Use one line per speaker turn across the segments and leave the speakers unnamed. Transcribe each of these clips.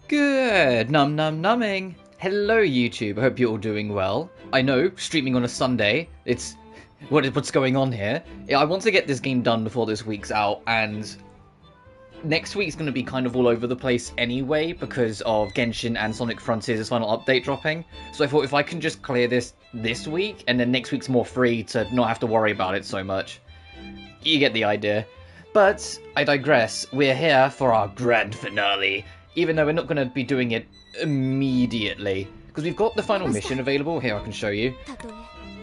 Good, numbing. Hello YouTube, I hope you're all doing well. I know, streaming on a Sunday, it's... what's going on here? Yeah, I want to get this game done before this week's out, and... next week's going to be kind of all over the place anyway, because of Genshin and Sonic Frontiers' final update dropping. So I thought if I can just clear this week, and then next week's more free to not have to worry about it so much. You get the idea. But, I digress, we're here for our grand finale, even though we're not going to be doing it immediately. Because we've got the final mission available, here I can show you.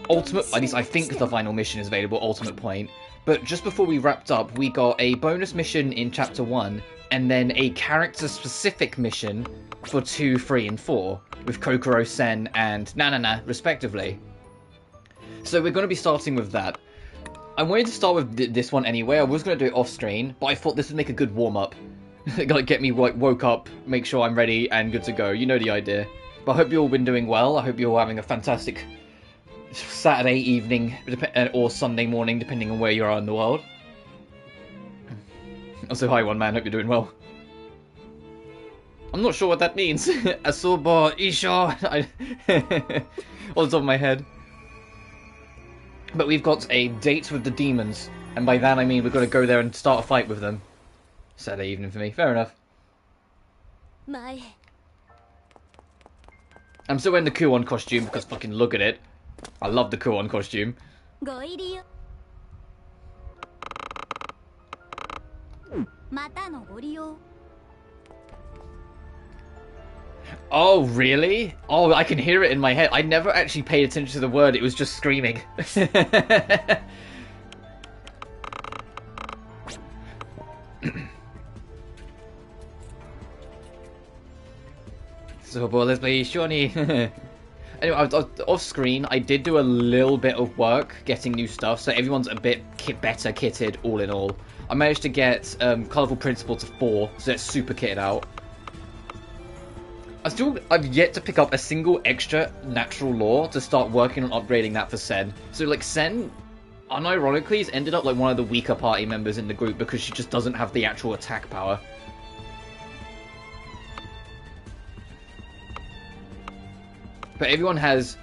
Ultimate, at least I think the final mission is available, Ultimate Point. But just before we wrapped up, we got a bonus mission in Chapter 1, and then a character-specific mission for 2, 3, and 4, with Kokoro, Sen, and Nanana, respectively. So we're going to be starting with that. I wanted to start with this one anyway. I was going to do it off-screen, but I thought this would make a good warm-up. Like, get me, like, woke up, make sure I'm ready and good to go. You know the idea. But I hope you've all been doing well. I hope you're all having a fantastic Saturday evening or Sunday morning, depending on where you are in the world. Also, hi, one man. Hope you're doing well. I'm not sure what that means. Asobo Isho. On the top of my head. But we've got a date with the demons, and by that I mean we've got to go there and start a fight with them. Saturday evening for me, fair enough. I'm still wearing the Kuon costume because fucking look at it. I love the Kuon costume. Oh, really? Oh, I can hear it in my head. I never actually paid attention to the word, it was just screaming. So, boy, let's play Shawnee. Anyway, off screen, I did do a little bit of work getting new stuff, so everyone's a bit better kitted all in all. I managed to get Colourful Principle to 4, so that's super kitted out. I've yet to pick up a single extra natural law to start working on upgrading that for Sen. So, like, Sen, unironically, has ended up like one of the weaker party members in the group because she just doesn't have the actual attack power. But everyone has...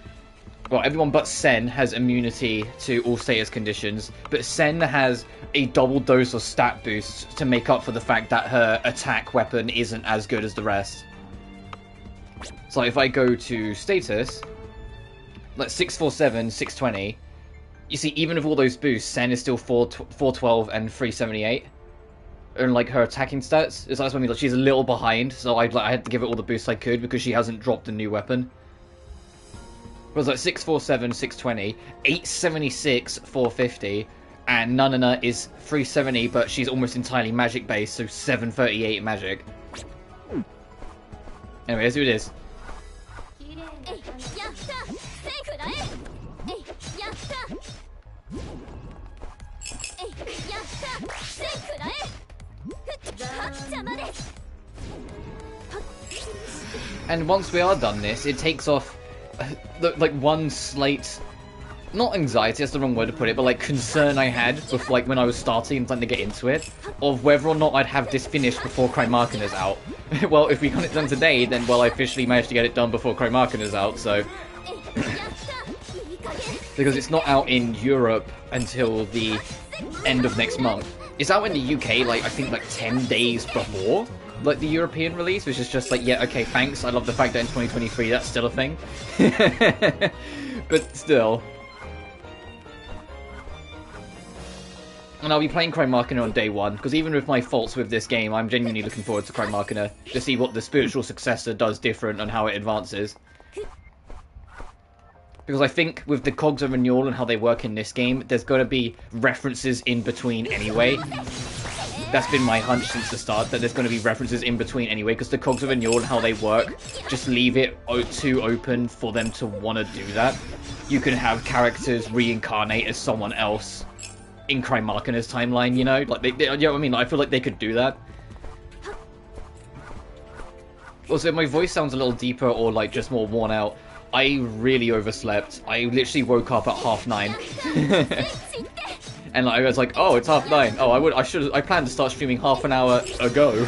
well, everyone but Sen has immunity to all status conditions, but Sen has a double dose of stat boost to make up for the fact that her attack weapon isn't as good as the rest. So if I go to status, like 647, 620, you see even with all those boosts, Sen is still 412 and 378. And like her attacking stats, it's like, I mean, like, she's a little behind, so I had to give it all the boosts I could because she hasn't dropped a new weapon. It was like 647, 620, 876, 450, and Nanana is 370, but she's almost entirely magic based, so 738 magic. Anyway, here's who it is. And once we are done this, it takes off like one slight, not anxiety, that's the wrong word to put it, but like concern I had with, like, when I was starting and starting to get into it, of whether or not I'd have this finished before Krymarkin is out. Well, if we got it done today, then, well, I officially managed to get it done before Krymarkin is out, so... because it's not out in Europe until the end of next month. It's out in the UK, like, I think, like, 10 days before, like, the European release, which is just like, yeah, okay, thanks, I love the fact that in 2023 that's still a thing. But still. And I'll be playing Krymarkina on day 1, because even with my faults with this game, I'm genuinely looking forward to Krymarkina, to see what the spiritual successor does different and how it advances. Because I think with the cogs of renewal and how they work in this game, there's going to be references in between anyway. That's been my hunch since the start, that there's going to be references in between anyway, because the cogs of renewal and how they work just leave it too open for them to want to do that. You can have characters reincarnate as someone else in Krymarkina's timeline, you know? Like, you know what I mean? I feel like they could do that. Also, if my voice sounds a little deeper or, like, just more worn out, I really overslept. I literally woke up at 9:30. And like, I was like, oh, it's 9:30. Oh, I planned to start streaming half an hour ago.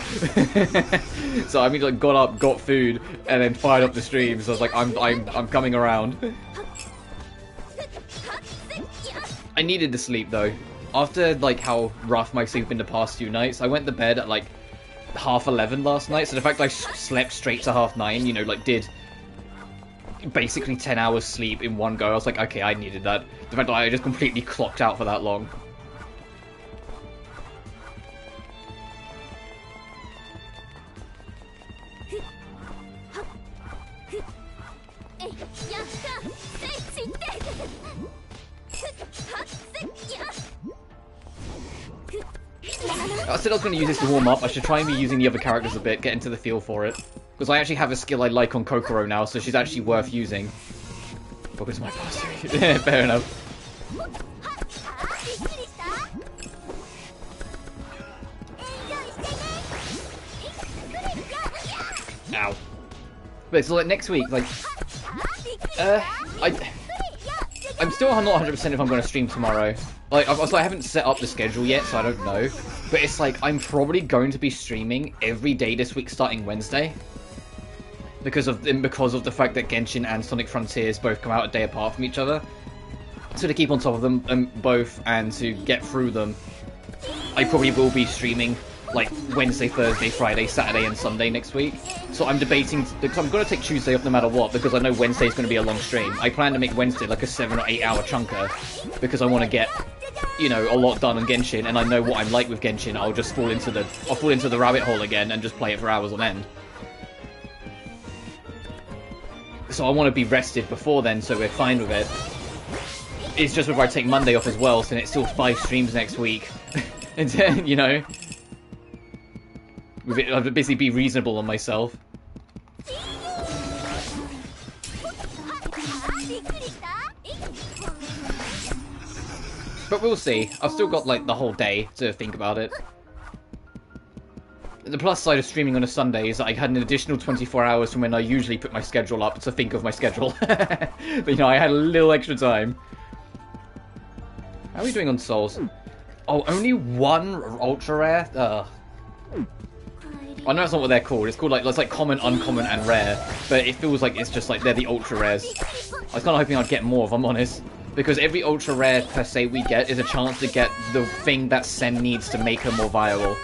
So I mean, like, got up, got food, and then fired up the stream. So I was like, I'm coming around. I needed to sleep though. After like how rough my sleep been the past few nights, I went to bed at like 11:30 last night. So the fact I slept straight to 9:30, you know, like did basically 10 hours sleep in one go. I was like, okay, I needed that. The fact that I just completely clocked out for that long. I said I was going to use this to warm up. I should try and be using the other characters a bit, get into the feel for it. Because I actually have a skill I like on Kokoro now, so she's actually worth using. Focus my posture. Fair enough. Ow. But so like next week, like, I'm still not 100% if I'm going to stream tomorrow. Like, I haven't set up the schedule yet, so I don't know. But it's like, I'm probably going to be streaming every day this week starting Wednesday. Because of the fact that Genshin and Sonic Frontiers both come out a day apart from each other. So to keep on top of them both and to get through them, I probably will be streaming like Wednesday, Thursday, Friday, Saturday and Sunday next week. So I'm debating, because I'm going to take Tuesday off no matter what, because I know Wednesday's going to be a long stream. I plan to make Wednesday like a 7 or 8 hour chunker, because I want to get, you know, a lot done on Genshin, and I know what I'm like with Genshin. I'll fall into the rabbit hole again and just play it for hours on end. So I want to be rested before then, so we're fine with it. It's just whether I take Monday off as well, so it's still 5 streams next week. And then, you know, I have to basically be reasonable on myself. But we'll see. I've still got like the whole day to think about it. The plus side of streaming on a Sunday is that I had an additional 24 hours from when I usually put my schedule up to think of my schedule. But you know, I had a little extra time. How are we doing on souls? Oh, only 1 ultra rare? Ugh. I know that's not what they're called. It's called like, it's like common, uncommon, and rare. But it feels like it's just like they're the ultra rares. I was kind of hoping I'd get more, if I'm honest. Because every ultra rare per se we get is a chance to get the thing that Sen needs to make her more viable.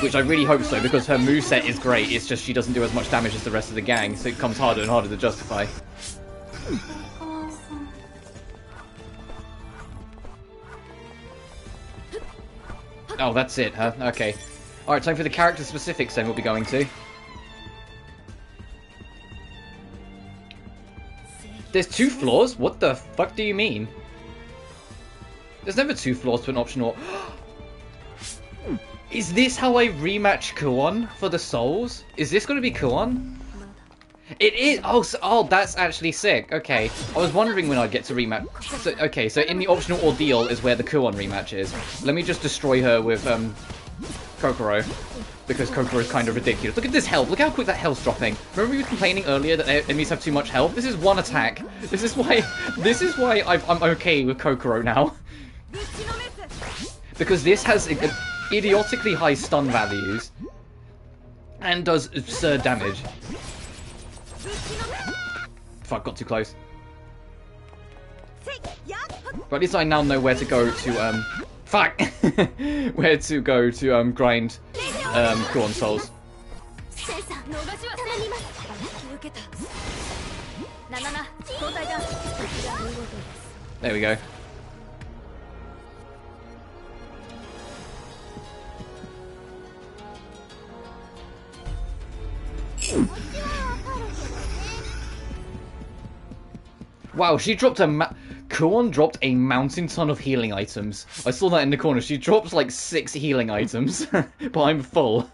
Which I really hope so, because her moveset is great. It's just she doesn't do as much damage as the rest of the gang, so it becomes harder and harder to justify. Oh, that's it, huh? Okay. Alright, time for the character specifics then we'll be going to. There's 2 floors? What the fuck do you mean? There's never 2 floors to an optional... Is this how I rematch Kuon for the souls? Is this going to be Kuon? It is! Oh, that's actually sick. Okay. I was wondering when I'd get to rematch. So, okay, so in the optional ordeal is where the Kuon rematch is. Let me just destroy her with, Kokoro. Because Kokoro is kind of ridiculous. Look at this health. Look how quick that health's dropping. Remember we were complaining earlier that enemies have too much health? This is 1 attack. This is why I'm okay with Kokoro now. Because this has idiotically high stun values. And does absurd damage. Fuck, got too close. But at least I now know where to go to, fuck! Where to go to, grind, Kuon souls. There we go. Wow, she dropped Kuon dropped a mountain ton of healing items. I saw that in the corner. She drops like 6 healing items, but I'm full.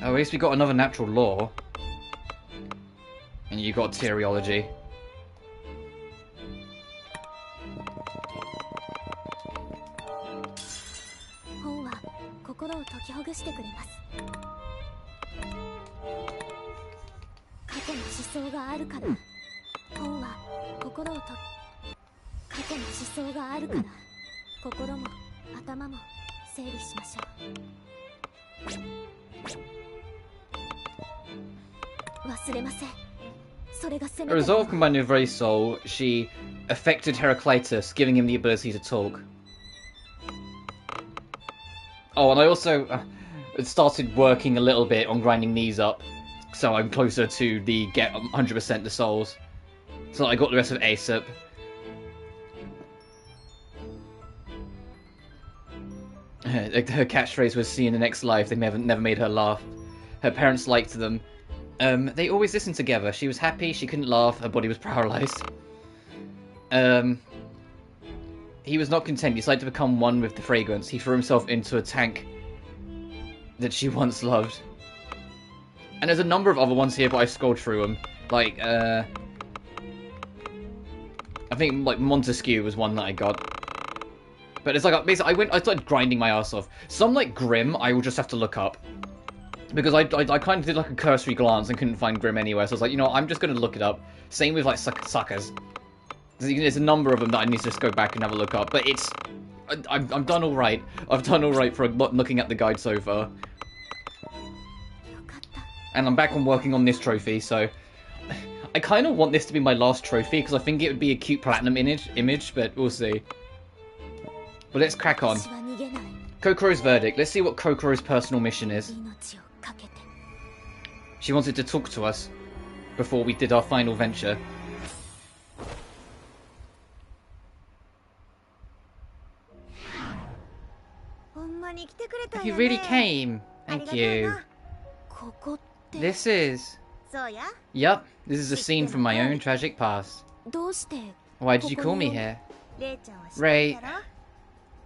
Oh, at least we got another natural law. And you got Teriology. A result combined with very soul, she affected Heraclitus, giving him the ability to talk. Oh, and I also started working a little bit on grinding these up, so I'm closer to the get 100% the souls. So I got the rest of ASAP. Her catchphrase was, "See you in the next life." They never made her laugh. Her parents liked them. They always listened together. She was happy, she couldn't laugh, her body was paralyzed. He was not content. He decided to become one with the fragrance. He threw himself into a tank that she once loved. And there's a number of other ones here, but I scrolled through them. Like, I think, like, Montesquieu was one that I got. But it's like, basically, I started grinding my ass off. Some, like, Grimm, I will just have to look up. Because I kind of did, like, a cursory glance and couldn't find Grimm anywhere. So I was like, you know, I'm just going to look it up. Same with, like, suckers. There's a number of them that I need to just go back and have a look up. But it's... I'm done alright. I've done alright for looking at the guide so far. And I'm back on working on this trophy, so... I kind of want this to be my last trophy, because I think it would be a cute platinum image, but we'll see. But let's crack on. Kokoro's verdict. Let's see what Kokoro's personal mission is. She wanted to talk to us before we did our final venture. You really came. Thank you. This is... Yup, this is a scene from my own tragic past. Why did you call me here? Ray,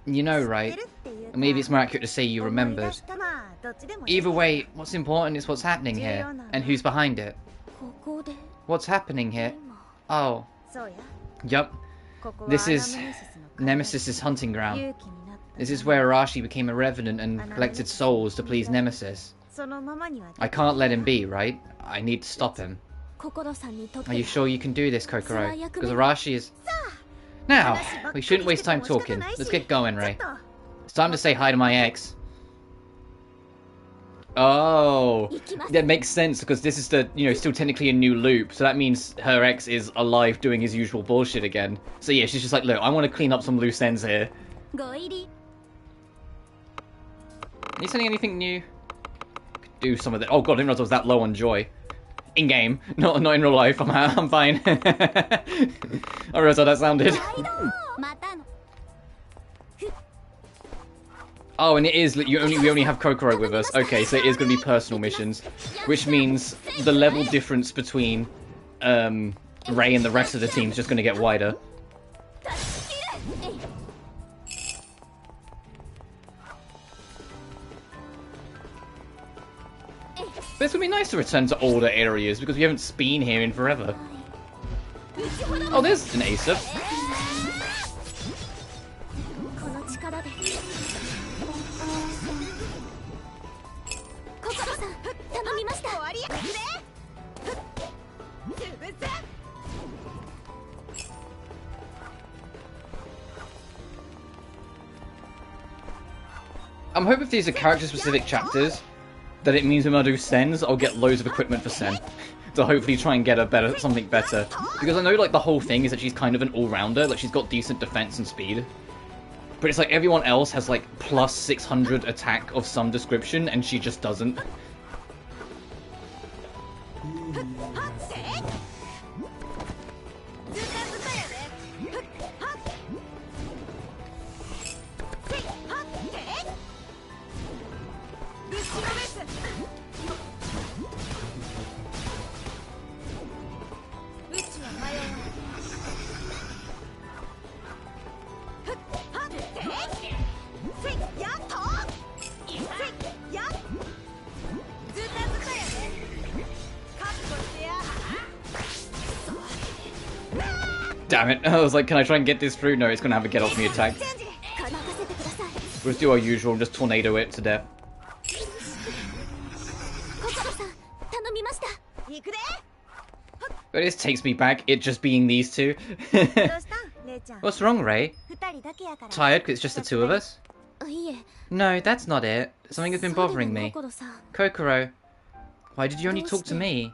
you know, right? Maybe it's more accurate to say you remembered. Either way, what's important is what's happening here, and who's behind it. What's happening here? Oh. Yup. This is Nemesis's hunting ground. This is where Arashi became a revenant and collected souls to please Nemesis. I can't let him be, right? I need to stop him. Are you sure you can do this, Kokoro? Because Arashi is... Now, we shouldn't waste time talking. Let's get going, Ray. It's time to say hi to my ex. Oh, that makes sense because this is the, you know, still technically a new loop. So that means her ex is alive doing his usual bullshit again. So yeah, she's just like, look, I want to clean up some loose ends here. Are you selling anything new? Could do some of that. Oh god, I didn't realize I was that low on joy. In game, not in real life. I'm fine. I realized how that sounded. Oh, and it is. We only have Kokoro with us. Okay, so it is going to be personal missions, which means the level difference between Ray and the rest of the team is just going to get wider. But it's going to be nice to return to older areas because we haven't been here in forever. Oh, there's an Acer. I'm hoping if these are character-specific chapters, that it means when I do Sens, I'll get loads of equipment for Sen. To hopefully try and get a something better. Because I know, like, the whole thing is that she's kind of an all-rounder. Like, she's got decent defense and speed. But it's like everyone else has, like, plus 600 attack of some description, and she just doesn't. Damn it, I was like, can I try and get this through? No, it's gonna have a get off me attack. We'll just do our usual and just tornado it to death. But this takes me back, it just being these two. What's wrong, Rei? Tired because it's just the two of us? No, that's not it. Something has been bothering me. Kokoro, why did you only talk to me?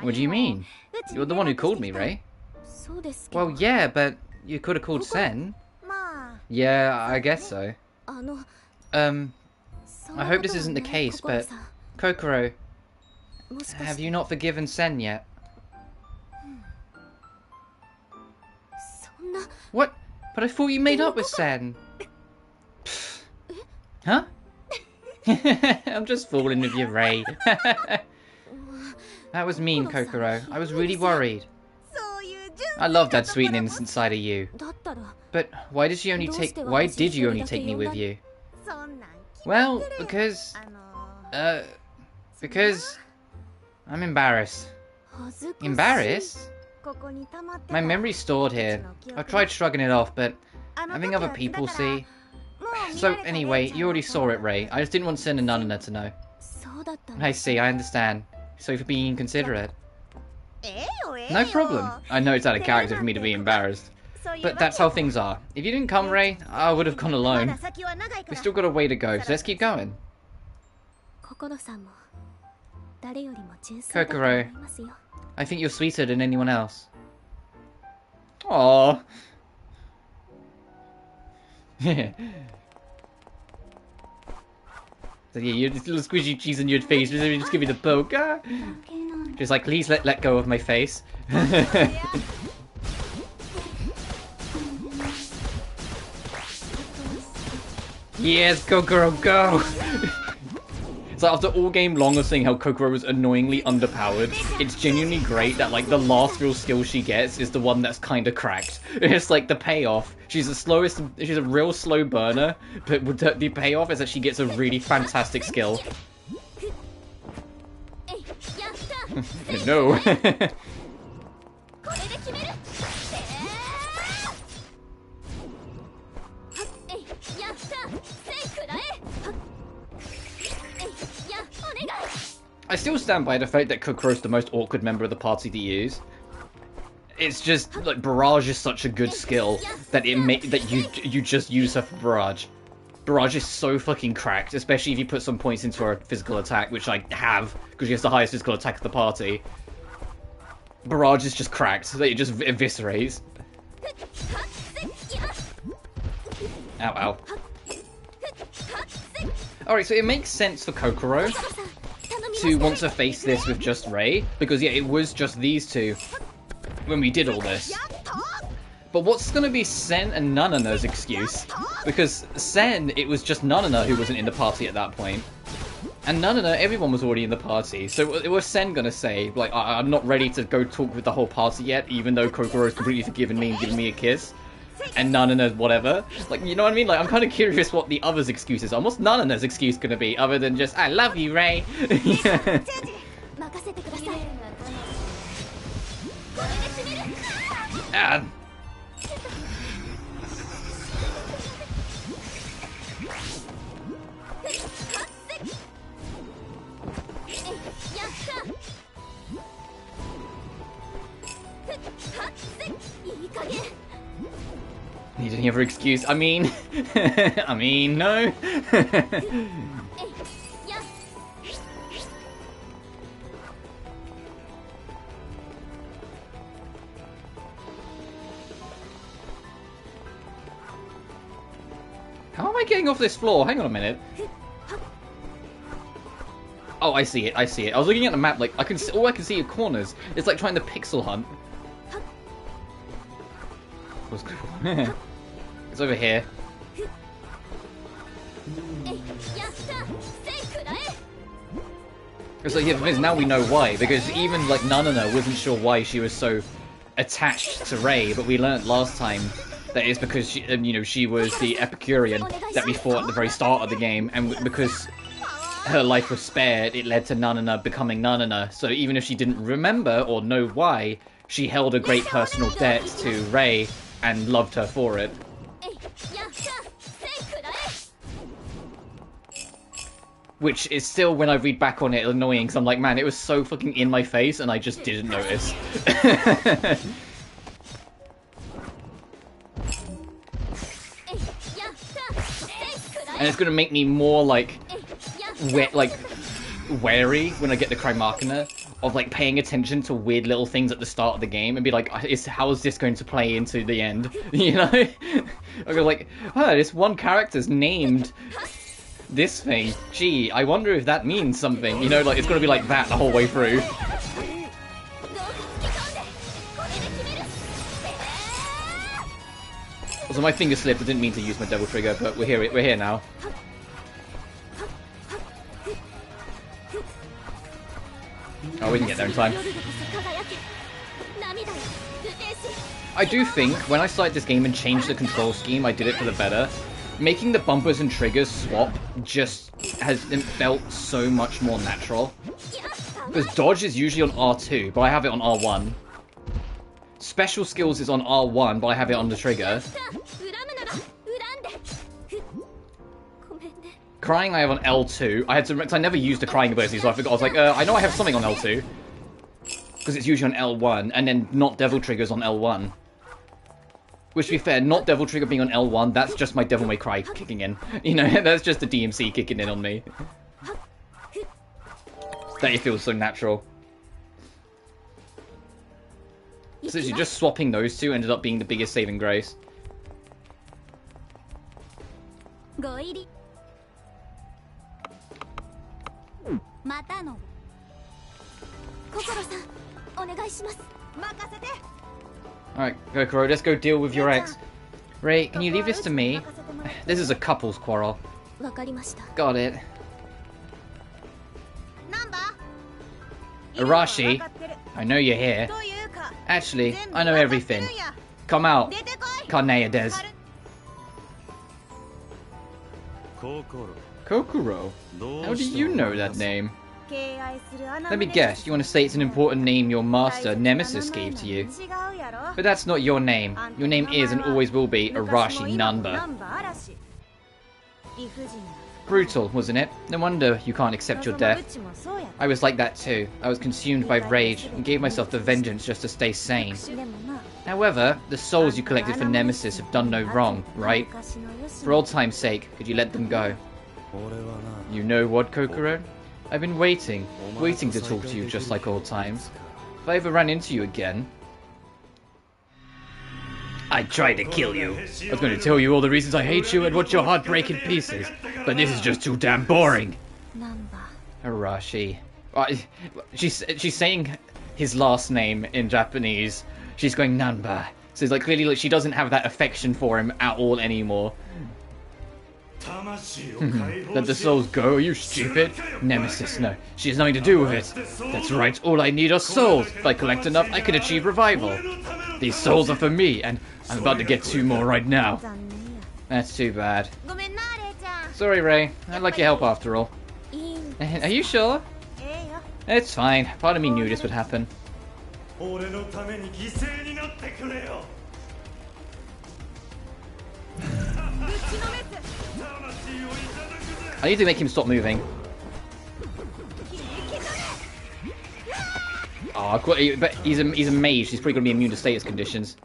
What do you mean? You're the one who called me, Rei. Well, yeah, but you could have called Sen. Yeah, I guess so. I hope this isn't the case, but Kokoro, have you not forgiven Sen yet? What? But I thought you made up with Sen. Huh? I'm just fooling with you, Rei. That was mean, Kokoro. I was really worried. I love that sweet and innocent side of you. But why did you only take me with you? Well, because I'm embarrassed. Embarrassed? My memory's stored here. I've tried shrugging it off, but having other people see... So, anyway, you already saw it, Rei. I just didn't want Sen and Nanana to know. I see, I understand. Sorry for being inconsiderate. No problem. I know it's out of character for me to be embarrassed. But that's how things are. If you didn't come, Rei, I would have gone alone. We still got a way to go, so let's keep going. Kokoro, I think you're sweeter than anyone else. Aww. So yeah, you just little squishy cheese on your face. Just give me the poke. Ah. Just like, please let go of my face. Yes, Kokoro, go! So after all game long of saying how Kokoro was annoyingly underpowered, it's genuinely great that like the last real skill she gets is the one that's kind of cracked. It's like the payoff. She's a real slow burner, but the payoff is that she gets a really fantastic skill. No. I still stand by the fact that Kokoro's the most awkward member of the party to use. It's just like Barrage is such a good skill that you just use her for Barrage. Barrage is so fucking cracked, especially if you put some points into her physical attack, which I have because she has the highest physical attack of the party. Barrage is just cracked, so that it just eviscerates. Ow, ow. Alright, so it makes sense for Kokoro to want to face this with just Rei, because yeah, it was just these two when we did all this. But what's gonna be Sen and Nanana's excuse? Because Sen, it was just Nanana who wasn't in the party at that point. And Nanana, everyone was already in the party, so it was Sen gonna say, like, I'm not ready to go talk with the whole party yet, even though Kokoro's completely forgiven me and given me a kiss. And Nanana's whatever. Like, you know what I mean? Like, I'm kind of curious what the others' excuses are. What's Nanana's excuse gonna be, other than just, I love you, Rei? Ah. Need any other excuse? I mean... I mean, no? How am I getting off this floor? Hang on a minute. Oh, I see it, I see it. I was looking at the map, like, all I can see are corners. It's like trying to pixel hunt. It's over here. It's like, yeah, because now we know why. Because even, like, Nanana wasn't sure why she was so attached to Rei, but we learnt last time that it's because she, you know, she was the Epicurean that we fought at the very start of the game, and because her life was spared, it led to Nanana becoming Nanana. So even if she didn't remember or know why, she held a great personal debt to Rei and loved her for it. which is still, when I read back on it, annoying, because I'm like, man, it was so fucking in my face, and I just didn't notice. And it's gonna make me more, like, wary when I get the Crymachina of, like, paying attention to weird little things at the start of the game and be like, how is this going to play into the end? You know? I go like, oh, this one character's named this thing. Gee, I wonder if that means something. You know, like, it's gonna be like that the whole way through. Also, my finger slipped. I didn't mean to use my double trigger, but we're here now. Oh, we can get there in time. I do think, when I started this game and changed the control scheme, I did it for the better. Making the bumpers and triggers swap just has felt so much more natural. Because dodge is usually on R2, but I have it on R1. Special skills is on R1, but I have it on the trigger. Crying I have on L2. I had to, because I never used the crying ability, so I forgot. I was like, I know I have something on L2. Because it's usually on L1, and then not devil triggers on L1. Which, to be fair, not devil trigger being on L1, that's just my Devil May Cry kicking in. You know, that's just the DMC kicking in on me. That it feels so natural. So just swapping those two ended up being the biggest saving grace. Alright, Kokoro, let's go deal with your ex. Ray, can you leave this to me? This is a couple's quarrel. Got it. Arashi, I know you're here. Actually, I know everything. Come out, Kanea Des. Kokoro? How do you know that name? Let me guess, you want to say it's an important name your master, Nemesis, gave to you. But that's not your name. Your name is and always will be Arashi Nanba. Brutal, wasn't it? No wonder you can't accept your death. I was like that too. I was consumed by rage and gave myself the vengeance just to stay sane. However, the souls you collected for Nemesis have done no wrong, right? For old time's sake, could you let them go? You know what, Kokoro? I've been waiting to talk to you just like old times. If I ever ran into you again... I'd try to kill you. I was going to tell you all the reasons I hate you and watch your heart break in pieces, but this is just too damn boring. Arashi. She's saying his last name in Japanese. She's going Nanba. So it's like clearly like she doesn't have that affection for him at all anymore. Let the souls go, are you stupid? Nemesis, no. She has nothing to do with it. That's right, all I need are souls. If I collect enough, I can achieve revival. These souls are for me, and I'm about to get 2 more right now. That's too bad. Sorry, Ray. I'd like your help after all. Are you sure? It's fine. Part of me knew this would happen. I need to make him stop moving. Oh, but he's a mage. He's probably going to be immune to status conditions.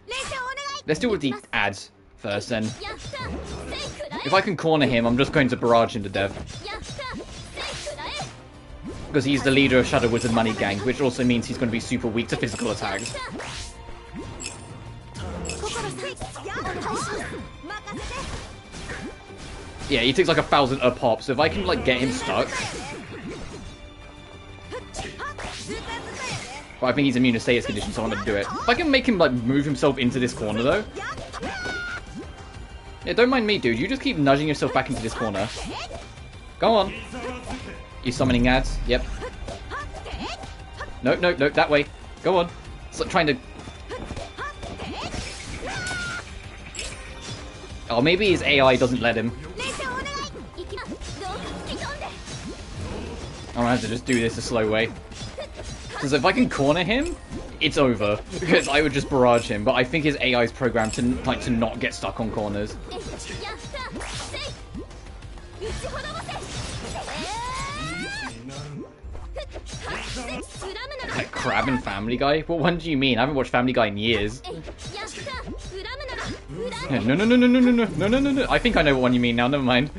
Let's deal with the ads first, then. If I can corner him, I'm just going to barrage him to death. Because he's the leader of Shadow Wizard Money Gang, which also means he's going to be super weak to physical attacks. Yeah, he takes like 1,000 a pop, so if I can like get him stuck... But I think he's immune to status conditions, so I want to do it. If I can make him like move himself into this corner though... Yeah, don't mind me, dude. You just keep nudging yourself back into this corner. Go on. You summoning ads? Yep. No, no, no, that way. Go on. It's like trying to... Oh, maybe his AI doesn't let him. I'm gonna have to just do this a slow way. Because if I can corner him, it's over. Because I would just barrage him. But I think his AI is programmed to not get stuck on corners. Like Crab and Family Guy? What one do you mean? I haven't watched Family Guy in years. No, no, no, no, no, no, no, no, no, no, no, no. I think I know what one you mean now, never mind.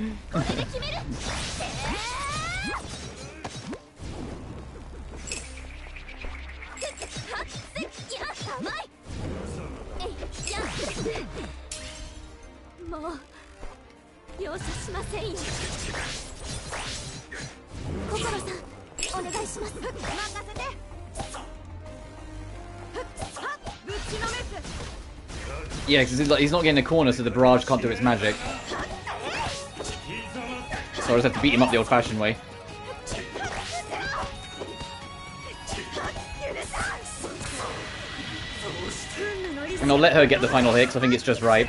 Yeah, because he's not getting a corner, so the barrage can't do its magic. So I just have to beat him up the old-fashioned way. And I'll let her get the final hit, because I think it's just right.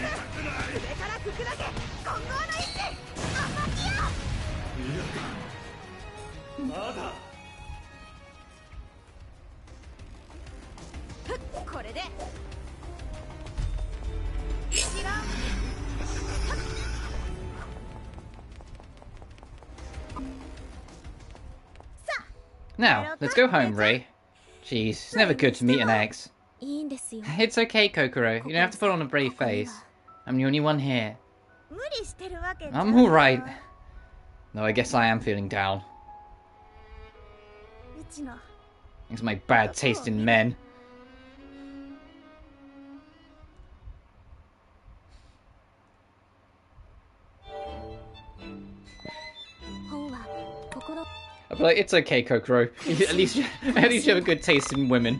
Now, let's go home, Ray. Jeez, it's never good to meet an ex. It's okay, Kokoro. You don't have to put on a brave face. I'm the only one here. I'm alright. Though I guess I am feeling down. It's my bad taste in men. I'll be like, it's okay, Kokoro. At least you have a good taste in women.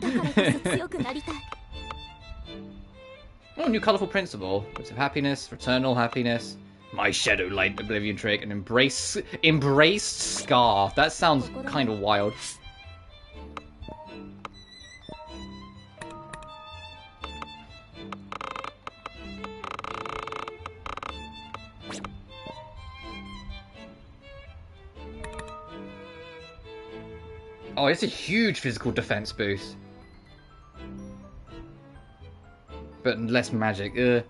Oh, new colourful principle. Roots of happiness, fraternal happiness. My shadow light oblivion trick and embraced scar. That sounds kind of wild. Oh, it's a huge physical defense boost. But less magic. Yeah.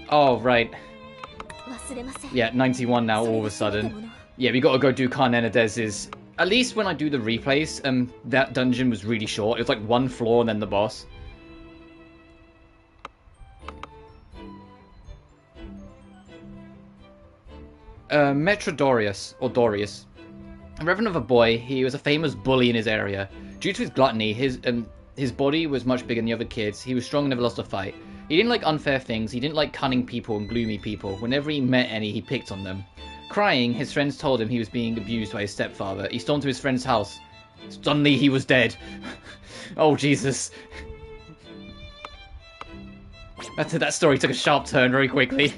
Oh, right. Yeah, 91 now all of a sudden. Yeah, we gotta go do Carnenadez's. At least when I do the replays, that dungeon was really short. It was like one floor and then the boss. Metrodorius, or Dorius. A reverend of a boy, he was a famous bully in his area. Due to his gluttony, his body was much bigger than the other kids. He was strong and never lost a fight. He didn't like unfair things. He didn't like cunning people and gloomy people. Whenever he met any, he picked on them. Crying, his friends told him he was being abused by his stepfather. He stormed to his friend's house. Suddenly, he was dead. Oh, Jesus. That story took a sharp turn very quickly.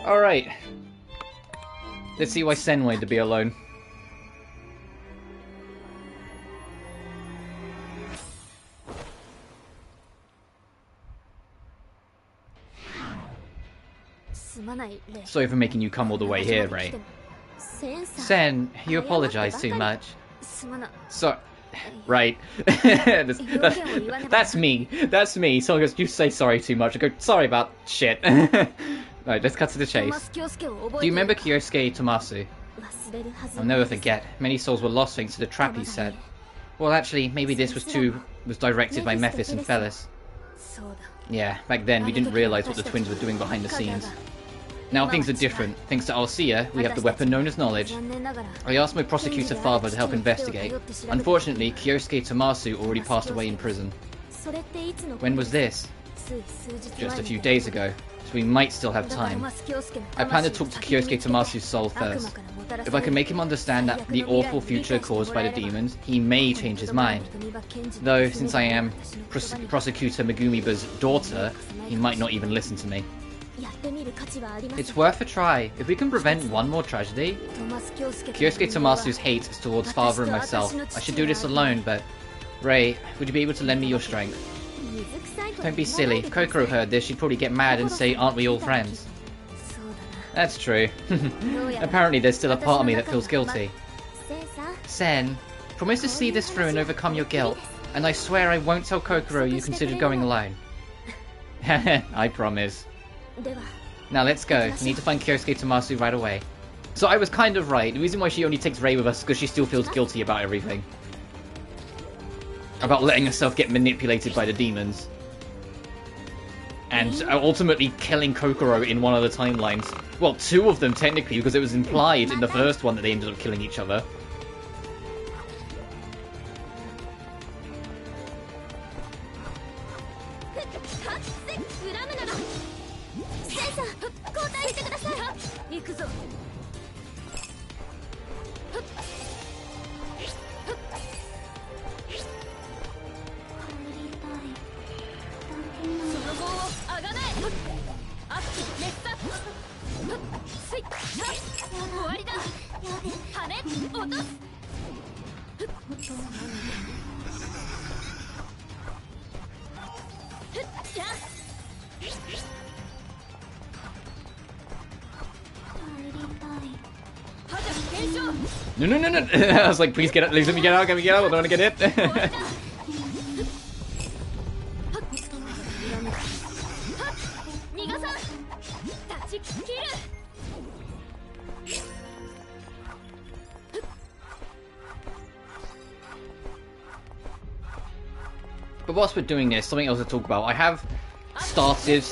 Alright. Let's see why Sen wanted to be alone. Sorry for making you come all the way here, Ray. Sen, you apologize too much. So, right. That's me. That's me. Someone goes, you say sorry too much. I go, sorry about shit. Right, let's cut to the chase. Do you remember Kyosuke Tomasu? I'll never forget. Many souls were lost thanks to the trap he set. Well, actually, maybe this was directed by Mephis and Felis. Yeah, back then we didn't realize what the twins were doing behind the scenes. Now things are different. Thanks to Alcia, we have the weapon known as knowledge. I asked my prosecutor father to help investigate. Unfortunately, Kyosuke Tomasu already passed away in prison. When was this? Just a few days ago, so we might still have time. I plan to talk to Kyosuke Tomasu's soul first. If I can make him understand that the awful future caused by the demons, he may change his mind. Though, since I am Prosecutor Megumiba's daughter, he might not even listen to me. It's worth a try. If we can prevent one more tragedy... Kyosuke Tomasu's hate is towards father and myself. I should do this alone, but... Ray, would you be able to lend me your strength? Don't be silly. If Kokoro heard this, she'd probably get mad and say, aren't we all friends? That's true. Apparently there's still a part of me that feels guilty. Sen, promise to see this through and overcome your guilt, and I swear I won't tell Kokoro you considered going alone. I promise. Now let's go. We need to find Kyosuke Tomasu right away. So I was kind of right. The reason why she only takes Rei with us is because she still feels guilty about everything. About letting herself get manipulated by the demons. And ultimately killing Kokoro in one of the timelines. Well, two of them technically, because it was implied in the first one that they ended up killing each other. No. I was like, please get out, let me get out, I don't want to get hit. But whilst we're doing this, something else to talk about. I have started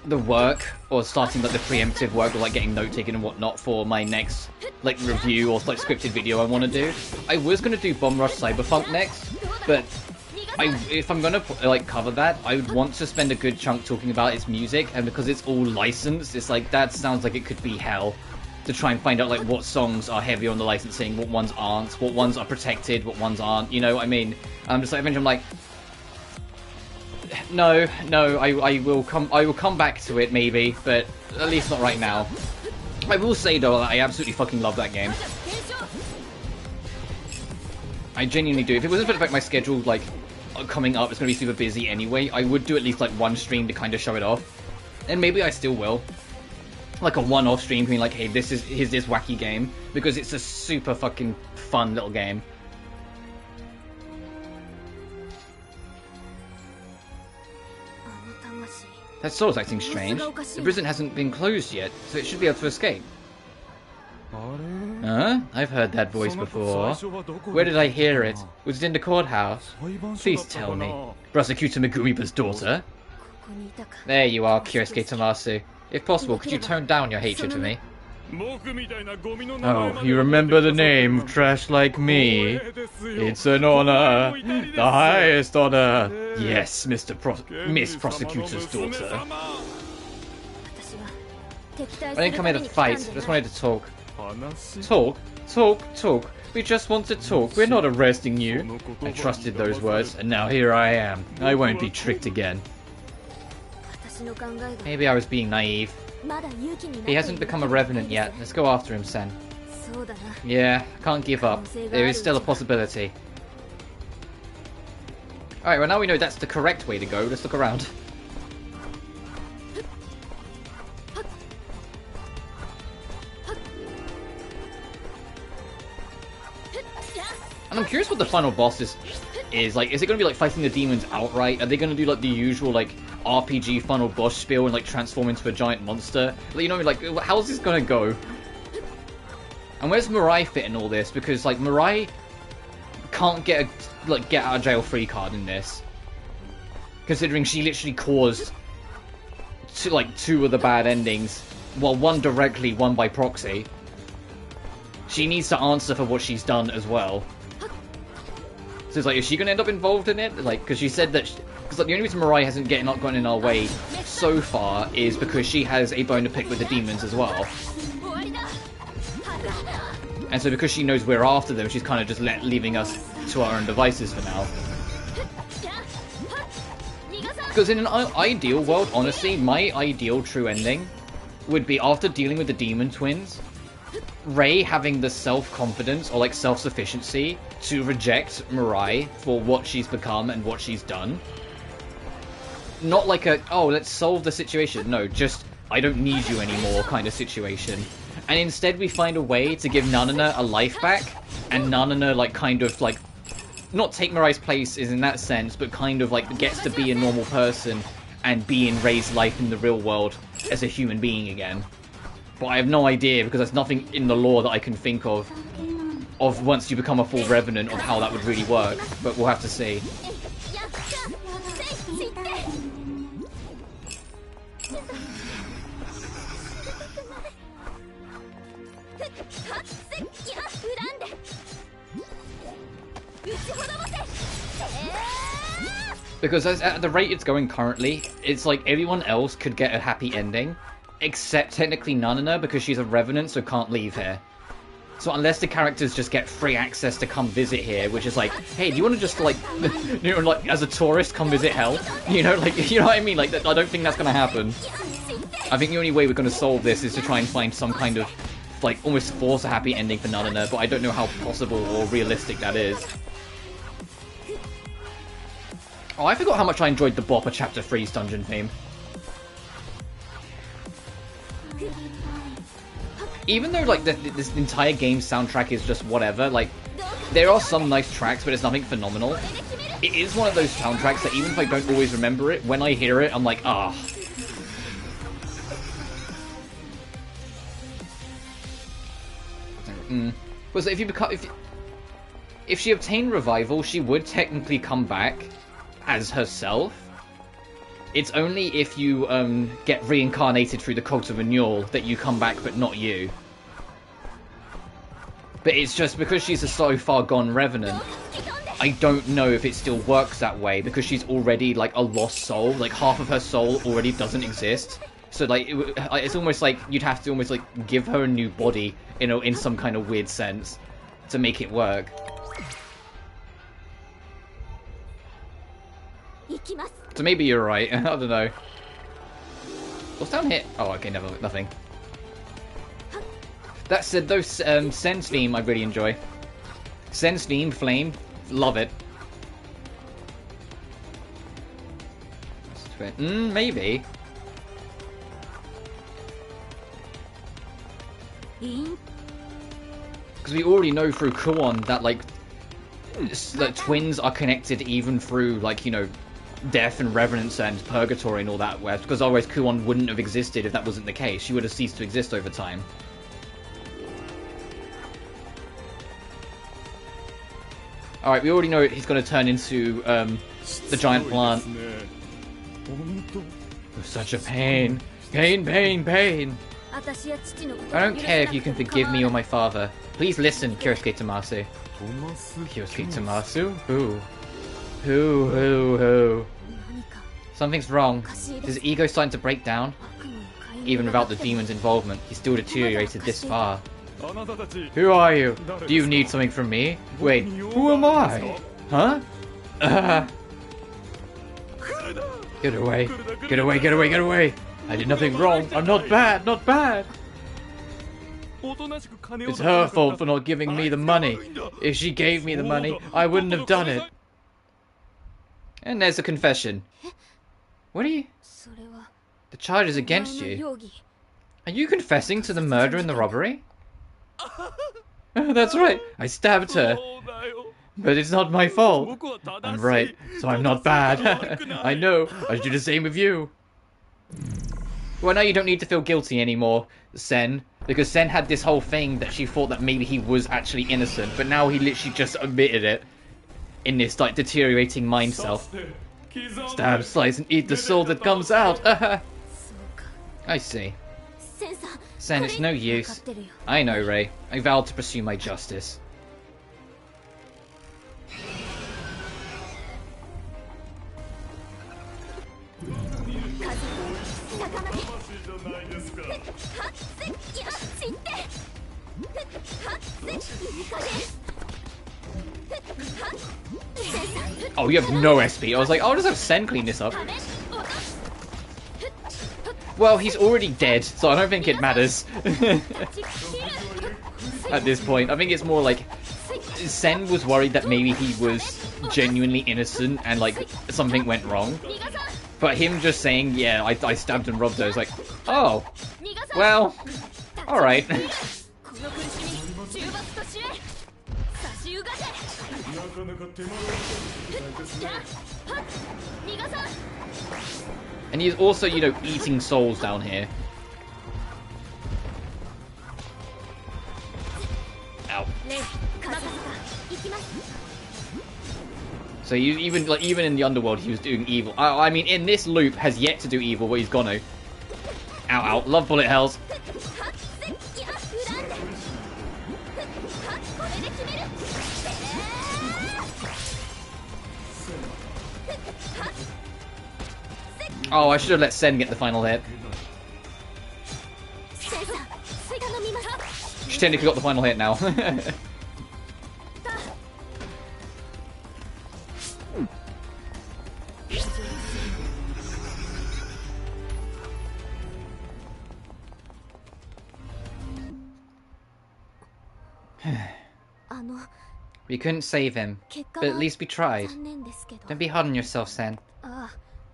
the work, or starting like the preemptive work, or like getting note taken and whatnot for my next like review or like scripted video I want to do. I was going to do Bomb Rush Cyberpunk next, but if I'm going to like cover that, I would want to spend a good chunk talking about its music, and because it's all licensed, it's like that sounds like it could be hell to try and find out like what songs are heavy on the licensing, what ones aren't, what ones are protected, what ones aren't, you know what I mean? I'm just like, eventually I'm like, no, I will come back to it maybe, but at least not right now. I will say though, I absolutely fucking love that game. I genuinely do. If it wasn't for the fact my schedule, like, coming up, it's gonna be super busy anyway, I would do at least like one stream to kind of show it off. And maybe I still will. Like a one-off stream being like, hey, here's this wacky game, because it's a super fucking fun little game. That soul's acting strange. The prison hasn't been closed yet, so it should be able to escape. Huh? I've heard that voice before. Where did I hear it? Was it in the courthouse? Please tell me. Prosecutor Meguriba's daughter? There you are, Kyosuke Tomasu. If possible, could you tone down your hatred for me? Oh, you remember the name of trash like me? It's an honor. The highest honor. Yes, Miss Prosecutor's daughter. I didn't come here to fight. I just wanted to talk. Talk. We just want to talk. We're not arresting you. I trusted those words, and now here I am. I won't be tricked again. Maybe I was being naive. He hasn't become a revenant yet. Let's go after him, Sen. Yeah, can't give up. There is still a possibility. Alright, well now we know that's the correct way to go. Let's look around. And I'm curious what the final boss is like. Is it going to be like fighting the demons outright? Are they going to do like the usual like RPG final boss spiel and like transform into a giant monster? You know, like how's this going to go? And where's Mirai fit in all this? Because like Mirai can't get a get out of jail free card in this, considering she literally caused two of the bad endings. Well, one directly, one by proxy. She needs to answer for what she's done as well. So it's like, is she going to end up involved in it? Like, because she said that... Because like, the only reason Mirai hasn't gotten in our way so far is because she has a bone to pick with the demons as well. And so because she knows we're after them, she's kind of just leaving us to our own devices for now. Because in an ideal world, honestly, my ideal true ending would be after dealing with the demon twins, Rei having the self-confidence or like self-sufficiency to reject Mirai for what she's become and what she's done. Not like a, oh, let's solve the situation. No, just, I don't need you anymore kind of situation. And instead we find a way to give Nanana a life back, and Nanana, like, kind of, like, not take Mirai's place is in that sense, but kind of, like, gets to be a normal person and be in Rei's life in the real world as a human being again. But I have no idea, because there's nothing in the lore that I can think of once you become a full Revenant of how that would really work. But we'll have to see. Because at the rate it's going currently, it's like everyone else could get a happy ending, except technically Nanana, because she's a Revenant, so can't leave here. So unless the characters just get free access to come visit here, which is like, hey, do you want to just, like, you know, like, as a tourist, come visit hell? You know, like, you know what I mean? Like, I don't think that's going to happen. I think the only way we're going to solve this is to try and find some kind of, like, almost force a happy ending for Nanana, but I don't know how possible or realistic that is. Oh, I forgot how much I enjoyed the Bopper Chapter 3's dungeon theme. Even though, like, this entire game's soundtrack is just whatever, like, there are some nice tracks, but it's nothing phenomenal. It is one of those soundtracks that even if I don't always remember it, when I hear it, I'm like, ah. Was if she obtained revival, she would technically come back as herself. It's only if you get reincarnated through the Cult of Renewal that you come back, but not you. But it's just because she's a so far gone Revenant, I don't know if it still works that way, because she's already like a lost soul. Like half of her soul already doesn't exist. So like it's almost like you'd have to almost like give her a new body, you know, in some kind of weird sense to make it work. So maybe you're right. I don't know. What's down here? Oh, okay, nothing. That said, though, Sen's theme I really enjoy. Sen's theme, Flame, love it. Maybe. Because we already know through Kuon that, like, that twins are connected even through, like, you know, death and revenance and purgatory and all that, because otherwise Kuon wouldn't have existed if that wasn't the case. She would have ceased to exist over time. Alright, we already know he's going to turn into the giant plant. Such a pain. Pain, pain, pain. I don't care if you can forgive me or my father. Please listen, Kyosuke Tamasu. Kyosuke Tamasu? Who? Something's wrong. His ego's starting to break down. Even without the demon's involvement, he's still deteriorated this far. Who are you? Do you need something from me? Wait, who am I? Huh? Get away. Get away, get away, get away! I did nothing wrong. I'm not bad, not bad! It's her fault for not giving me the money. If she gave me the money, I wouldn't have done it. And there's a confession. What are you? The charge is against you. Are you confessing to the murder and the robbery? That's right. I stabbed her. But it's not my fault. I'm right, so I'm not bad. I know. I should do the same with you. Well, now you don't need to feel guilty anymore, Sen. Because Sen had this whole thing that she thought that maybe he was actually innocent. But now he literally just admitted it. In this, like, deteriorating mind self. Stab, slice, and eat the soul that comes out. I see. Sen, it's no use. I know, Rei. I vowed to pursue my justice. Oh, you have no SP. I was like, I'll just have Sen clean this up. Well, he's already dead, so I don't think it matters. At this point, I think it's more like Sen was worried that maybe he was genuinely innocent and like something went wrong. But him just saying, yeah, I stabbed and robbed her, is like, Oh. Well. Alright. And he's also, you know, eating souls down here. Ow. So you even in the underworld he was doing evil. I mean in this loop has yet to do evil, but he's gonna. Ow ow. Love bullet hells. Oh, I should have let Sen get the final hit. She technically got the final hit now. We couldn't save him, but at least we tried. Don't be hard on yourself, Sen.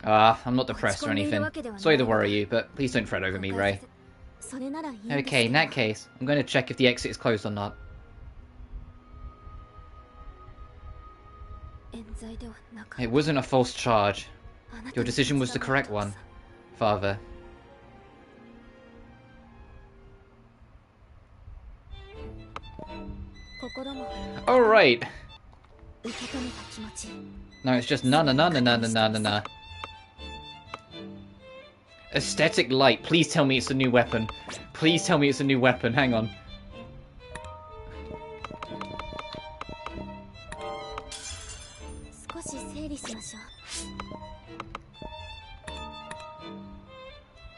I'm not depressed or anything. Sorry to worry you, but please don't fret over me, Ray. Okay, in that case, I'm going to check if the exit is closed or not. It wasn't a false charge. Your decision was the correct one, Father. Alright. No, it's just na. Aesthetic light. Please tell me it's a new weapon. Please tell me it's a new weapon. Hang on.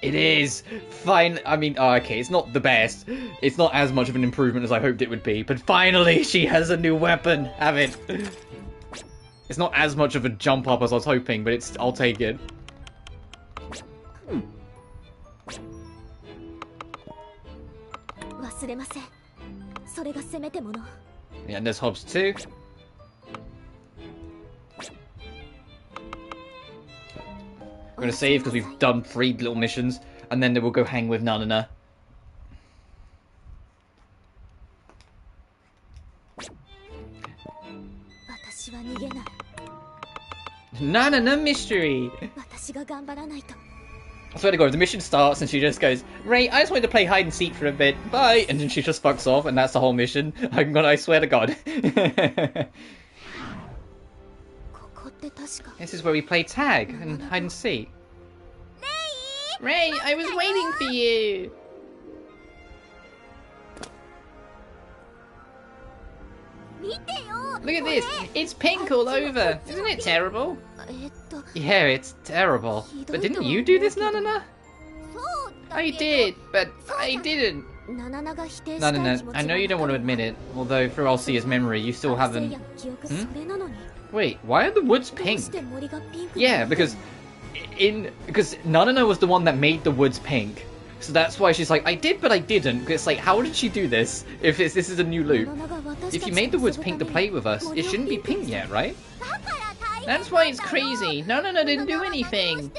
It is! Fine. I mean, oh, okay, it's not the best. It's not as much of an improvement as I hoped it would be, but finally she has a new weapon. Have it. It's not as much of a jump up as I was hoping, but I'll take it. Yeah, and there's Hobbs too. I'm gonna save because we've done 3 little missions, and then we'll go hang with Nanana. Nanana mystery! I swear to God, if the mission starts and she just goes, Ray, I just wanted to play hide and seek for a bit, bye! And then she just fucks off, and that's the whole mission. I swear to God. This is where we play tag and hide and seek. Ray, I was waiting for you! Look at this! It's pink all over! Isn't it terrible? Yeah, it's terrible. But didn't you do this, Nanana? I did, but I didn't. Nanana, I know you don't want to admit it, although through Alcia's memory you still haven't... Wait, why are the woods pink? Yeah, because Nanana was the one that made the woods pink. So that's why she's like, I did, but I didn't. It's like, how did she do this if this is a new loop? If you made the woods pink to play with us, it shouldn't be pink yet, right? That's why it's crazy. Nanana didn't do anything.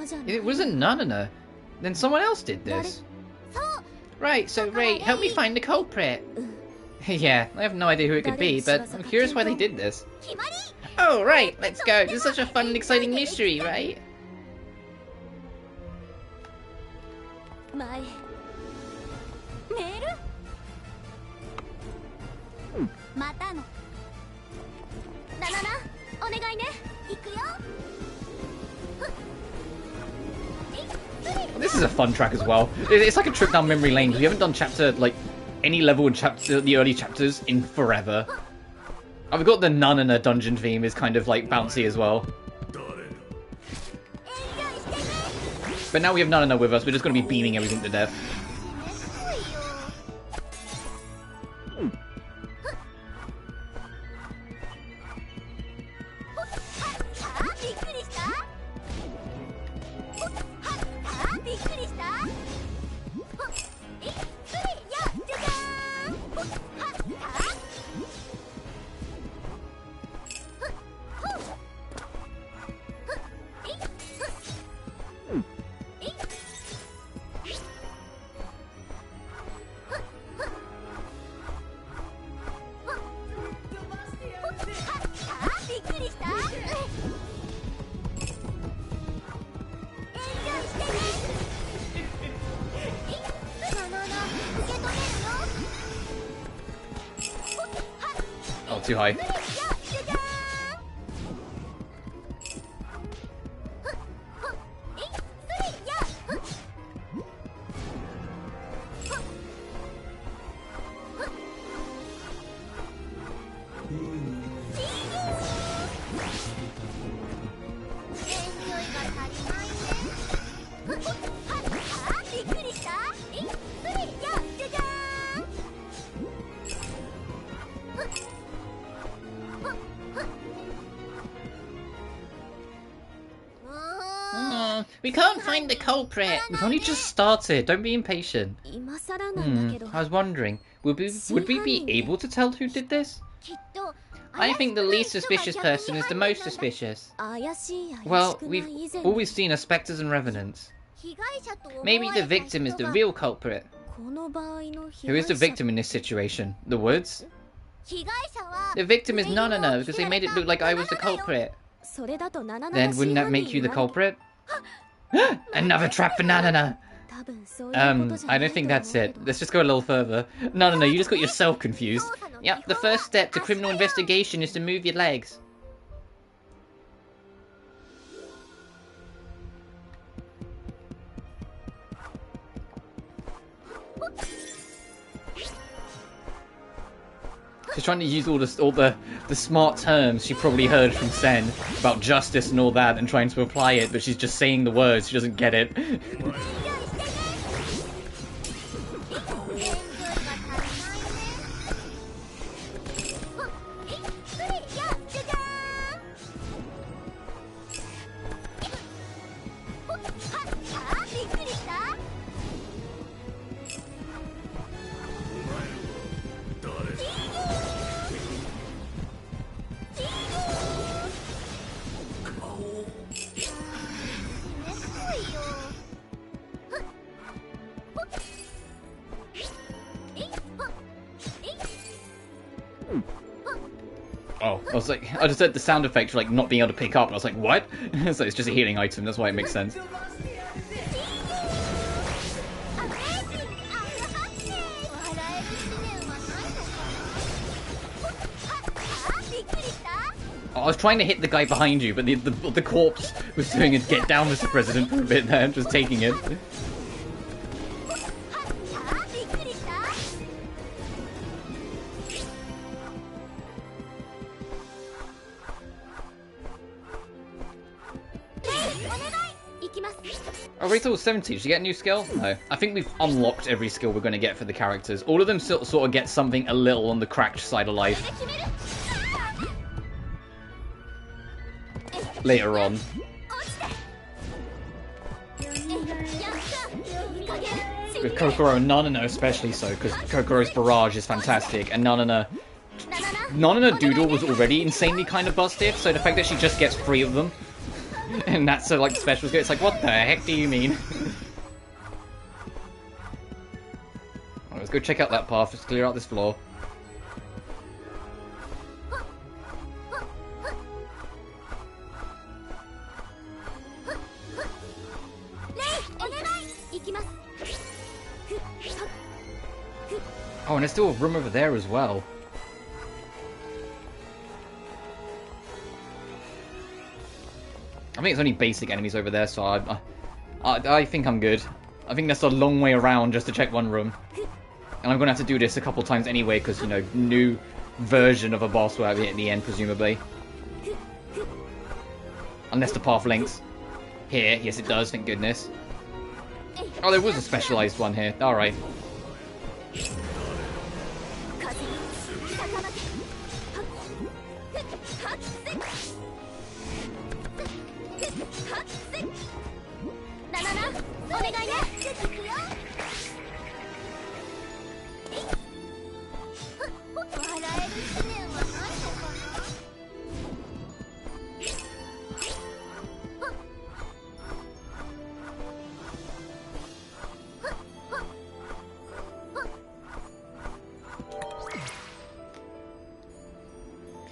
If it wasn't Nanana, then someone else did this. Right, so Ray, help me find the culprit. Yeah, I have no idea who it could be, but I'm curious why they did this. Oh, right, let's go. This is such a fun and exciting mystery, right? This is a fun track as well. It's like a trip down memory lane. We haven't done any level in the early chapters in forever. I've got the Nanana dungeon theme is kind of like bouncy as well. But now we have Nanana with us, we're just going to be beaming everything to death. not too high.
We can't find the culprit.
We've only just started. Don't be impatient. I was wondering, would we be able to tell who did this?
I think the least suspicious person is the most suspicious.
Well, we've always seen are spectres and revenants.
Maybe the victim is the real culprit.
Who is the victim in this situation? The woods?
The victim is Nanana because they made it look like I was the culprit.
Then wouldn't that make you the culprit? Another trap for Nanana! I don't think that's it. Let's just go a little further. No, you just got yourself confused.
Yep, the first step to criminal investigation is to move your legs.
She's trying to use all the smart terms she probably heard from Sen about justice and all that and trying to apply it, but she's just saying the words, she doesn't get it. Oh, I was like, I just heard the sound effect for like not being able to pick up. I was like, what? So it's just a healing item. That's why it makes sense. I was trying to hit the guy behind you, but the corpse was doing a get down, Mr. President, for a bit there, just taking it. Oh, wait till 70. Did you get a new skill? No. I think we've unlocked every skill we're going to get for the characters. All of them sort of get something a little on the cracked side of life. Later on. With Kokoro and Nanana especially so, because Kokoro's barrage is fantastic, and Nanana Doodle was already insanely kind of busted, so the fact that she just gets 3 of them, and that's so like special skill, it's like, what the heck do you mean? Right, let's go check out that path, let's clear out this floor. Oh, and there's still a room over there as well. I think it's only basic enemies over there, so I think I'm good. I think that's a long way around just to check one room. And I'm going to have to do this a couple times anyway, because, you know, new version of a boss will have it at the end, presumably. Unless the path links here. Yes, it does, thank goodness. Oh, there was a specialized one here. Alright.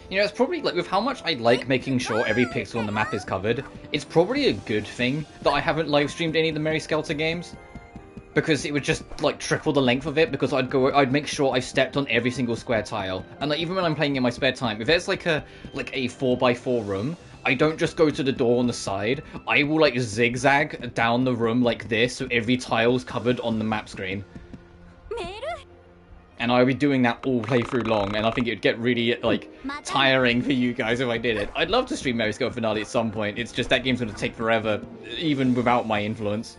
You know, it's probably, like, with how much I like making sure every pixel on the map is covered, it's probably a good thing that I haven't live-streamed any of the Mary Skelter games. because it would just like triple the length of it, because I'd make sure I've stepped on every single square tile. And like, even when I'm playing in my spare time, if there's like a 4x4 room, I don't just go to the door on the side. I will like zigzag down the room like this, so every tile's covered on the map screen. And I'll be doing that all playthrough long, and I think it would get really, like, tiring for you guys if I did it. I'd love to stream Mario Scale Finale at some point, it's just that game's going to take forever, even without my influence.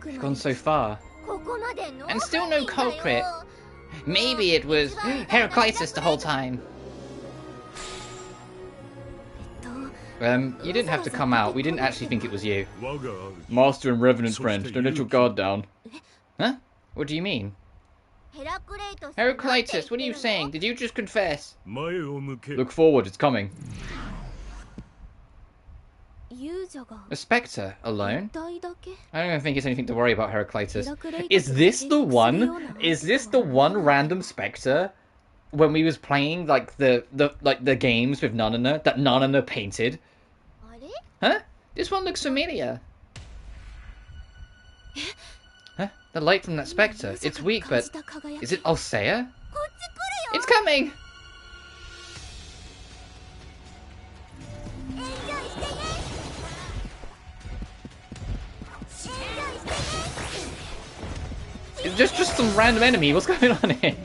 It's gone so far.
And still no culprit. Maybe it was Heraclitus the whole time.
You didn't have to come out. We didn't actually think it was you. Master and Revenant friend, don't let your guard down. Huh? What do you mean?
Heraclitus, what are you saying? Did you just confess?
Look forward, it's coming. A spectre? Alone? I don't even think it's anything to worry about, Heraclitus. Is this the one? Is this the one random spectre when we was playing like the games with Nanana that Nanana painted? Huh? This one looks familiar. Huh? The light from that spectre. It's weak, but is it Alsea? It's coming! It's just some random enemy. What's going on here?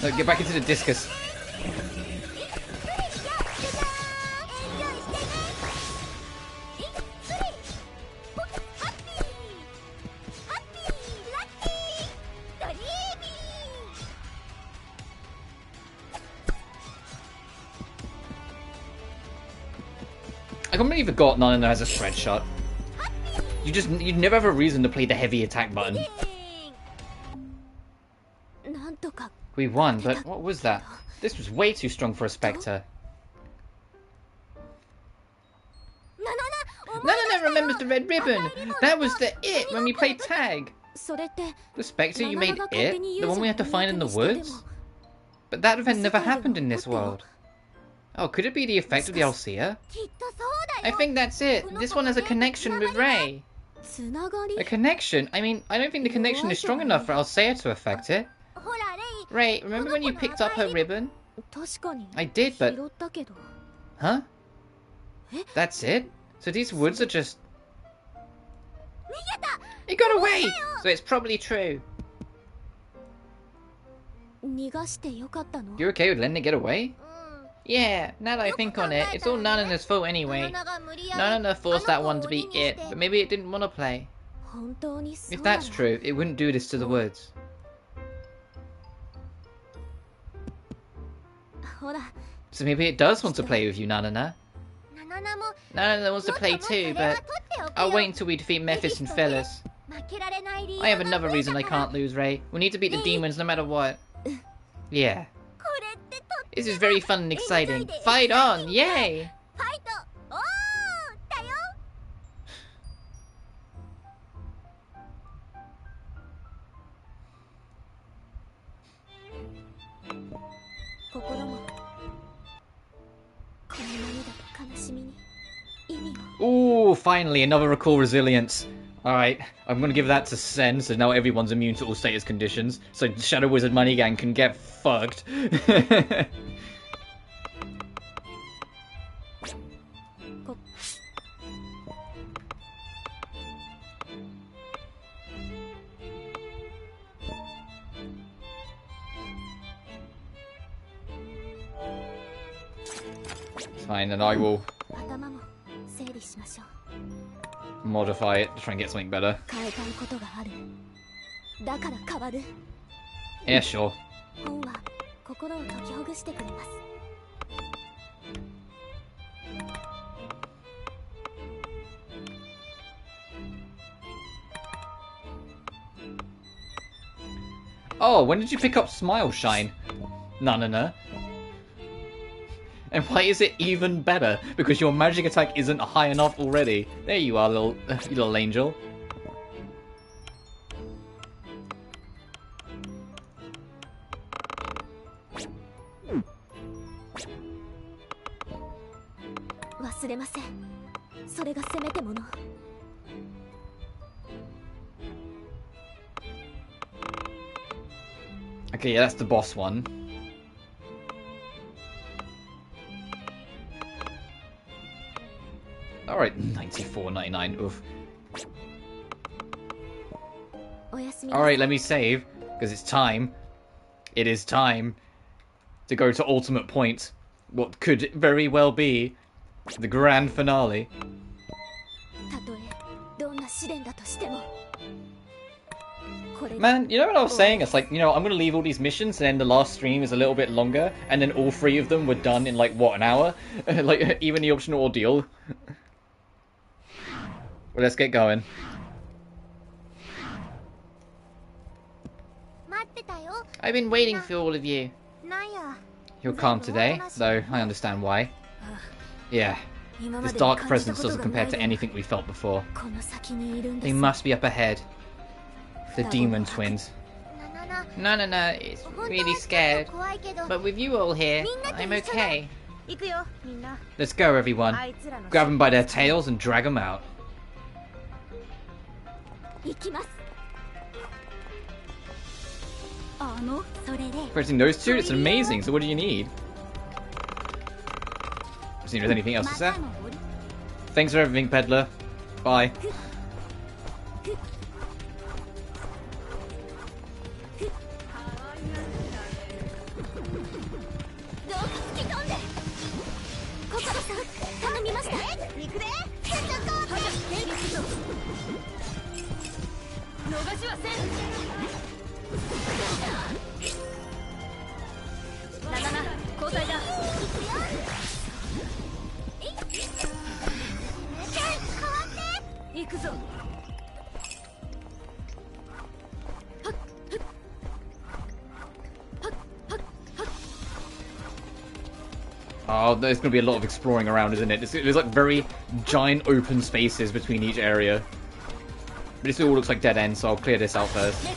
No, get back into the discus. I completely forgot Nanana has a shred shot. You'd never have a reason to play the heavy attack button. We won, but what was that? This was way too strong for a Spectre.
Nanana remembers the red ribbon. That was it when we played tag.
The Spectre you made it? The one we had to find in the woods? But that event never happened in this world. Oh, could it be the effect of the Alsea?
I think that's it. This one has a connection with Ray.
A connection? I mean, I don't think the connection is strong enough for Alsea to affect it.
Ray, remember when you picked up her ribbon?
I did, but... Huh? That's it? So these woods are just...
It got away! So it's probably true.
You're okay with letting it get away?
Yeah, now that I think on it, it's all Nanana's fault anyway. Nanana forced that one to be it, but maybe it didn't want to play.
If that's true, it wouldn't do this to the woods. So maybe it does want to play with you, Nanana.
Nanana wants to play too, but I'll wait until we defeat Mephis and Phyllis. I have another reason I can't lose, Ray. We need to beat the demons no matter what.
Yeah.
This is very fun and exciting. Fight on! Yay!
Ooh, finally, another recall resilience. Alright, I'm gonna give that to Sen, so now everyone's immune to all status conditions, so Shadow Wizard Money Gang can get fucked. Fine, and I will modify it to try and get something better. Yeah, sure. Oh, when did you pick up Smile Shine? Nanana. And why is it even better? Because your magic attack isn't high enough already. There you are, little angel. Okay, yeah, that's the boss one. Alright, 94.99, oof. Alright, let me save, because it's time. It is time to go to ultimate point. What could very well be the grand finale. Man, you know what I was saying? It's like, you know, I'm going to leave all these missions and then the last stream is a little bit longer and then all 3 of them were done in like, what, an hour? Like, even the optional ordeal. Well, let's get going.
I've been waiting for all of you.
You're calm today, though I understand why. Yeah, this dark presence doesn't compare to anything we felt before. They must be up ahead. The demon twins.
Nanana is really scared. But with you all here, I'm okay.
Let's go, everyone. Grab them by their tails and drag them out. Pressing those two, it's amazing, so what do you need? See if there's anything else to say. Thanks for everything, peddler. Bye. Oh, there's going to be a lot of exploring around, isn't it? There's like very giant open spaces between each area. But this all looks like dead ends, so I'll clear this out first.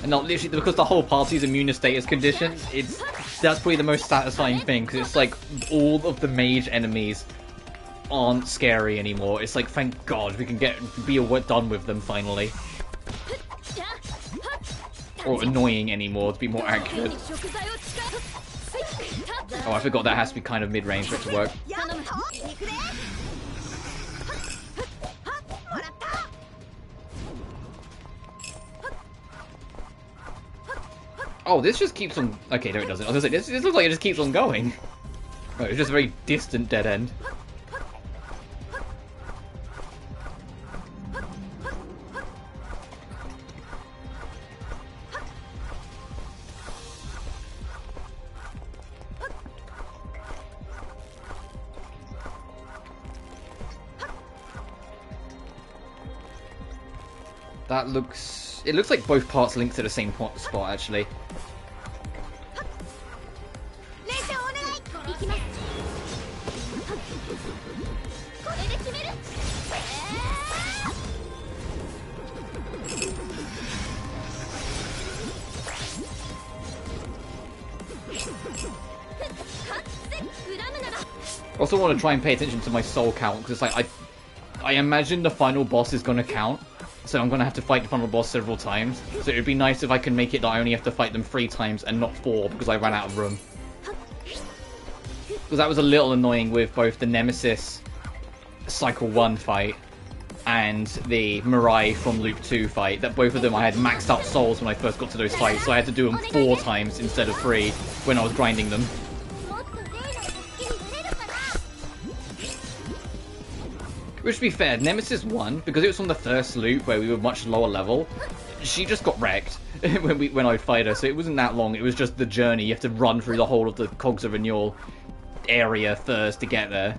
And not literally, because the whole party's immune to status conditions, that's probably the most satisfying thing, because it's like all of the mage enemies aren't scary anymore. It's like, thank God, we can be done with them finally. Or annoying anymore, to be more accurate. Oh, I forgot that has to be kind of mid-range for it to work. Oh, this just keeps on... Okay, no it doesn't. I was gonna say, this looks like it just keeps on going. Oh, it's just a very distant dead end. That looks... It looks like both parts link to the same spot, actually. I also want to try and pay attention to my soul count, because it's like, I imagine the final boss is going to count, so I'm going to have to fight the final boss several times. So it would be nice if I can make it that I only have to fight them 3 times and not 4, because I ran out of room. Because that was a little annoying with both the Nemesis Cycle 1 fight and the Mirai from Loop 2 fight, that both of them I had maxed out souls when I first got to those fights, so I had to do them 4 times instead of 3 when I was grinding them. Which, to be fair, Nemesis 1, because it was from the first loop where we were much lower level, she just got wrecked. when I fight her, so it wasn't that long. It was just the journey. You have to run through the whole of the Cogs of Renewal area first to get there.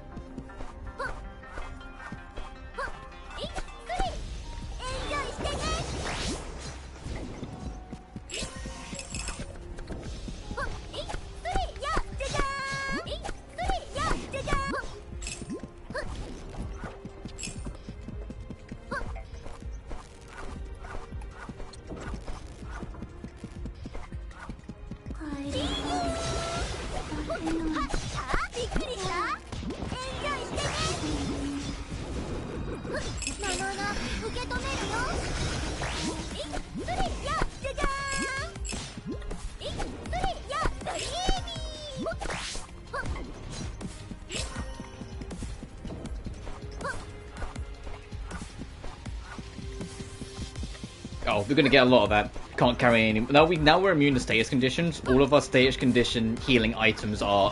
Oh, we're gonna get a lot of that. Can't carry any. Now we're immune to status conditions. All of our status condition healing items are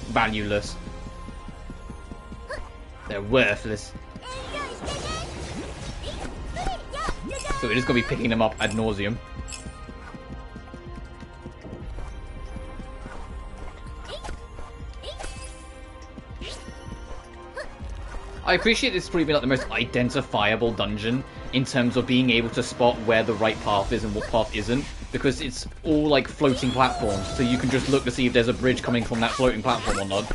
valueless. They're worthless. So we're just gonna be picking them up ad nauseum. I appreciate this probably not the most identifiable dungeon in terms of being able to spot where the right path is and what path isn't, because it's all like floating platforms, so you can just look to see if there's a bridge coming from that floating platform or not.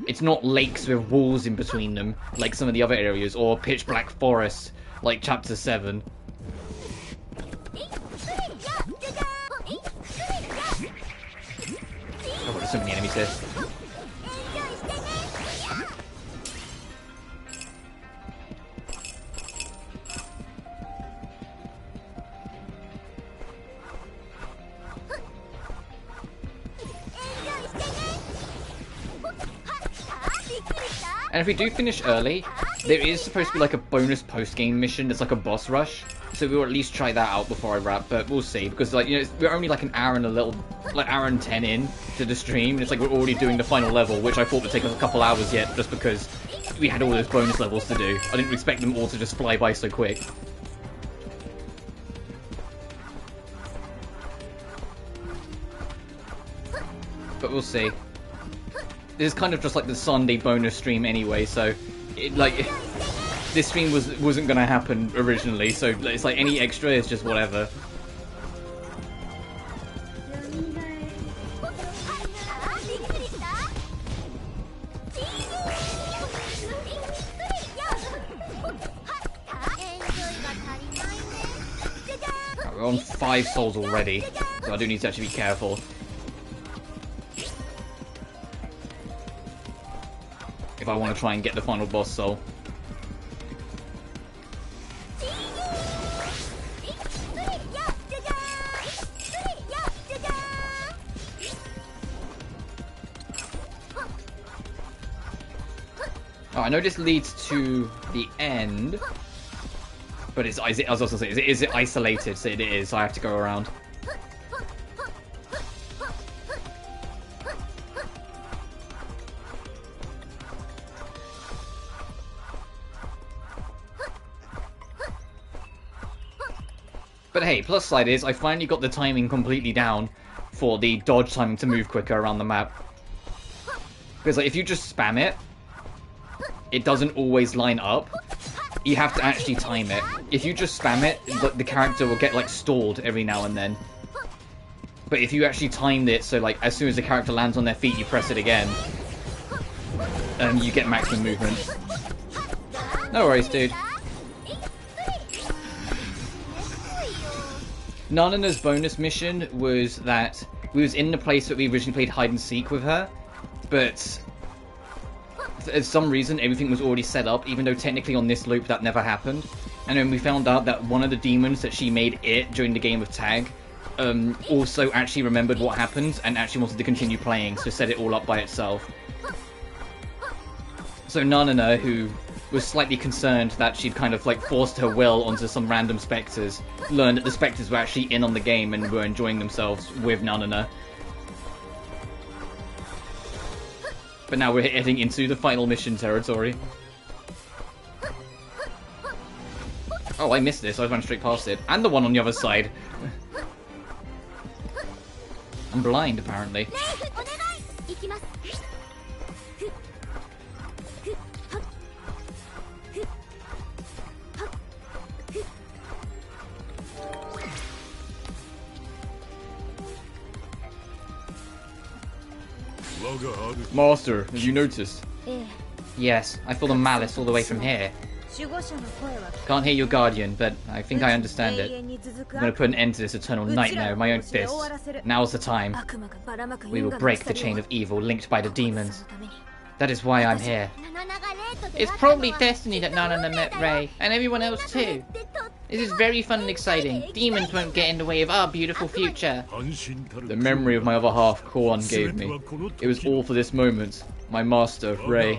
It's not lakes with walls in between them, like some of the other areas, or pitch black forests, like Chapter 7. Oh, there's so many enemies here. And if we do finish early, there is supposed to be like a bonus post-game mission that's like a boss rush. So we'll at least try that out before I wrap, but we'll see. Because, like, you know, we're only like an hour and a little, like hour and 10 in to the stream. And it's like we're already doing the final level, which I thought would take us a couple hours yet, just because we had all those bonus levels to do. I didn't expect them all to just fly by so quick. But we'll see. This is kind of just like the Sunday bonus stream anyway, so this stream wasn't gonna happen originally, so it's like any extra is just whatever. Right, we're on 5 souls already, so I do need to actually be careful. If I want to try and get the final boss soul. Oh, I know this leads to the end, but I was also saying, is it isolated? So it is, so I have to go around. But hey, plus side is, I finally got the timing completely down for the dodge timing to move quicker around the map. Because like, if you just spam it, it doesn't always line up. You have to actually time it. If you just spam it, the character will get like stalled every now and then. But if you actually timed it, so like as soon as the character lands on their feet, you press it again, you get maximum movement. No worries, dude. Nanana's bonus mission was that we was in the place that we originally played hide and seek with her, but for some reason everything was already set up, even though technically on this loop that never happened. And then we found out that one of the demons that she made it during the game of tag also actually remembered what happened and actually wanted to continue playing, so set it all up by itself. So Nanana, who was slightly concerned that she'd kind of like forced her will onto some random spectres, learned that the spectres were actually in on the game and were enjoying themselves with Nanana. But now we're heading into the final mission territory. Oh, I missed this. I went straight past it. And the one on the other side. I'm blind, apparently. Master, have you noticed? Yes, I feel the malice all the way from here. Can't hear your guardian, but I think I understand it. I'm gonna put an end to this eternal nightmare with my own fists. Now's the time. We will break the chain of evil linked by the demons. That is why I'm here.
It's probably destiny that Nanana met Ray, and everyone else too. This is very fun and exciting. Demons won't get in the way of our beautiful future.
The memory of my other half, Korn, gave me. It was all for this moment. My master, Ray.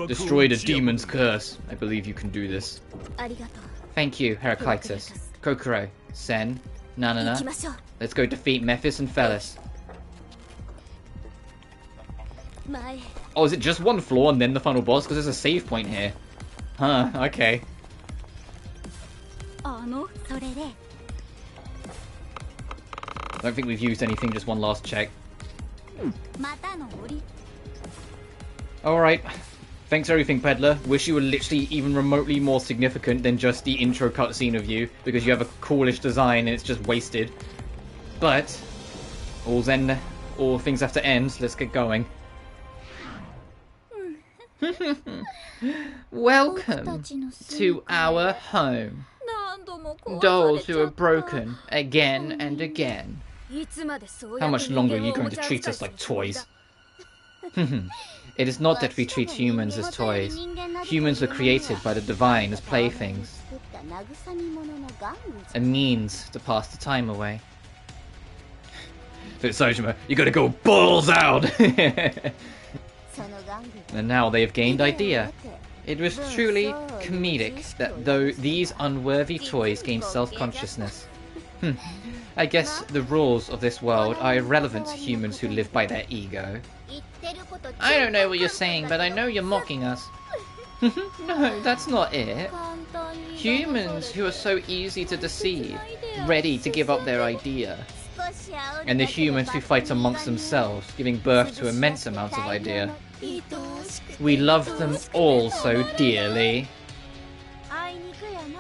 Destroy the demon's curse. I believe you can do this.
Thank you, Heraclitus.
Kokoro, Sen, Nanana. Let's go defeat Mephis and Felis. Oh, is it just one floor and then the final boss? Because there's a save point here. Huh, okay. I don't think we've used anything, just one last check. Alright. Thanks for everything, Peddler. Wish you were literally even remotely more significant than just the intro cutscene of you, because you have a coolish design and it's just wasted. But, all things have to end. Let's get going.
Welcome to our home. Dolls who are broken again and again.
How much longer are you going to treat us like toys?
It is not that we treat humans as toys. Humans were created by the divine as playthings. A means to pass the time away.
So Sojima, you gotta go balls out! And now they have gained idea.
It was truly comedic that though these unworthy toys gained self-consciousness. I guess the rules of this world are irrelevant to humans who live by their ego. I don't know what you're saying, but I know you're mocking us. No, that's not it. Humans who are so easy to deceive, ready to give up their idea. And the humans who fight amongst themselves, giving birth to immense amounts of idea. We love them all so dearly.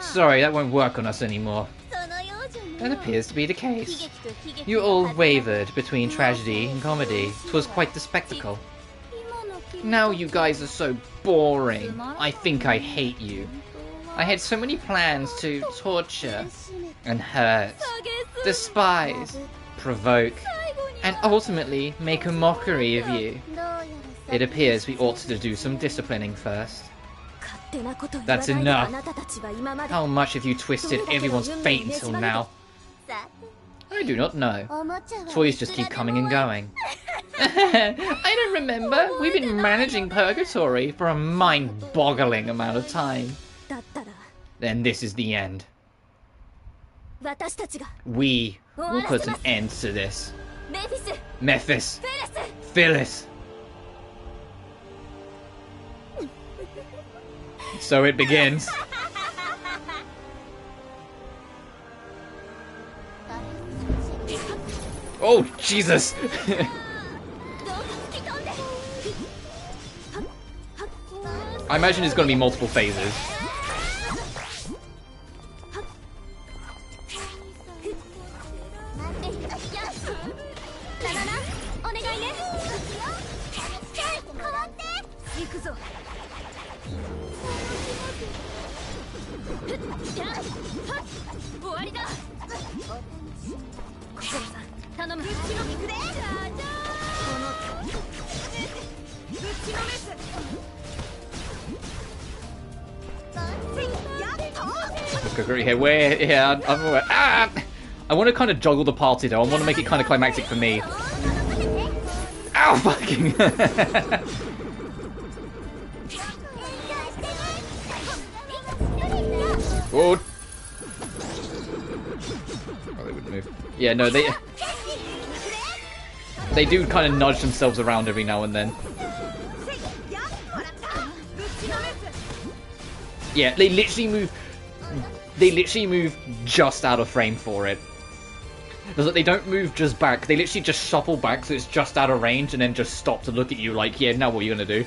Sorry, that won't work on us anymore. That appears to be the case. You all wavered between tragedy and comedy. 'Twas quite the spectacle. Now you guys are so boring. I think I hate you. I had so many plans to torture and hurt, despise, provoke, and ultimately make a mockery of you. It appears we ought to do some disciplining first. That's enough. How much have you twisted everyone's fate until now? I do not know. Toys just keep coming and going. I don't remember. We've been managing Purgatory for a mind-boggling amount of time. Then this is the end. We will put an end to this. Mephis! Phyllis! So it begins. Oh, Jesus! I imagine it's going to be multiple phases. Where? Yeah, I'm aware. Ah! I want to kind of juggle the party though. I want to make it kind of climactic for me. Ow! Fucking! Oh! Oh, they wouldn't move. Yeah, no, they do kind of nudge themselves around every now and then. Yeah, they literally move
they literally move just out of frame for it. They don't move just back, they literally just shuffle back so it's just out of range and then just stop to look at you like, yeah, now what are you gonna do?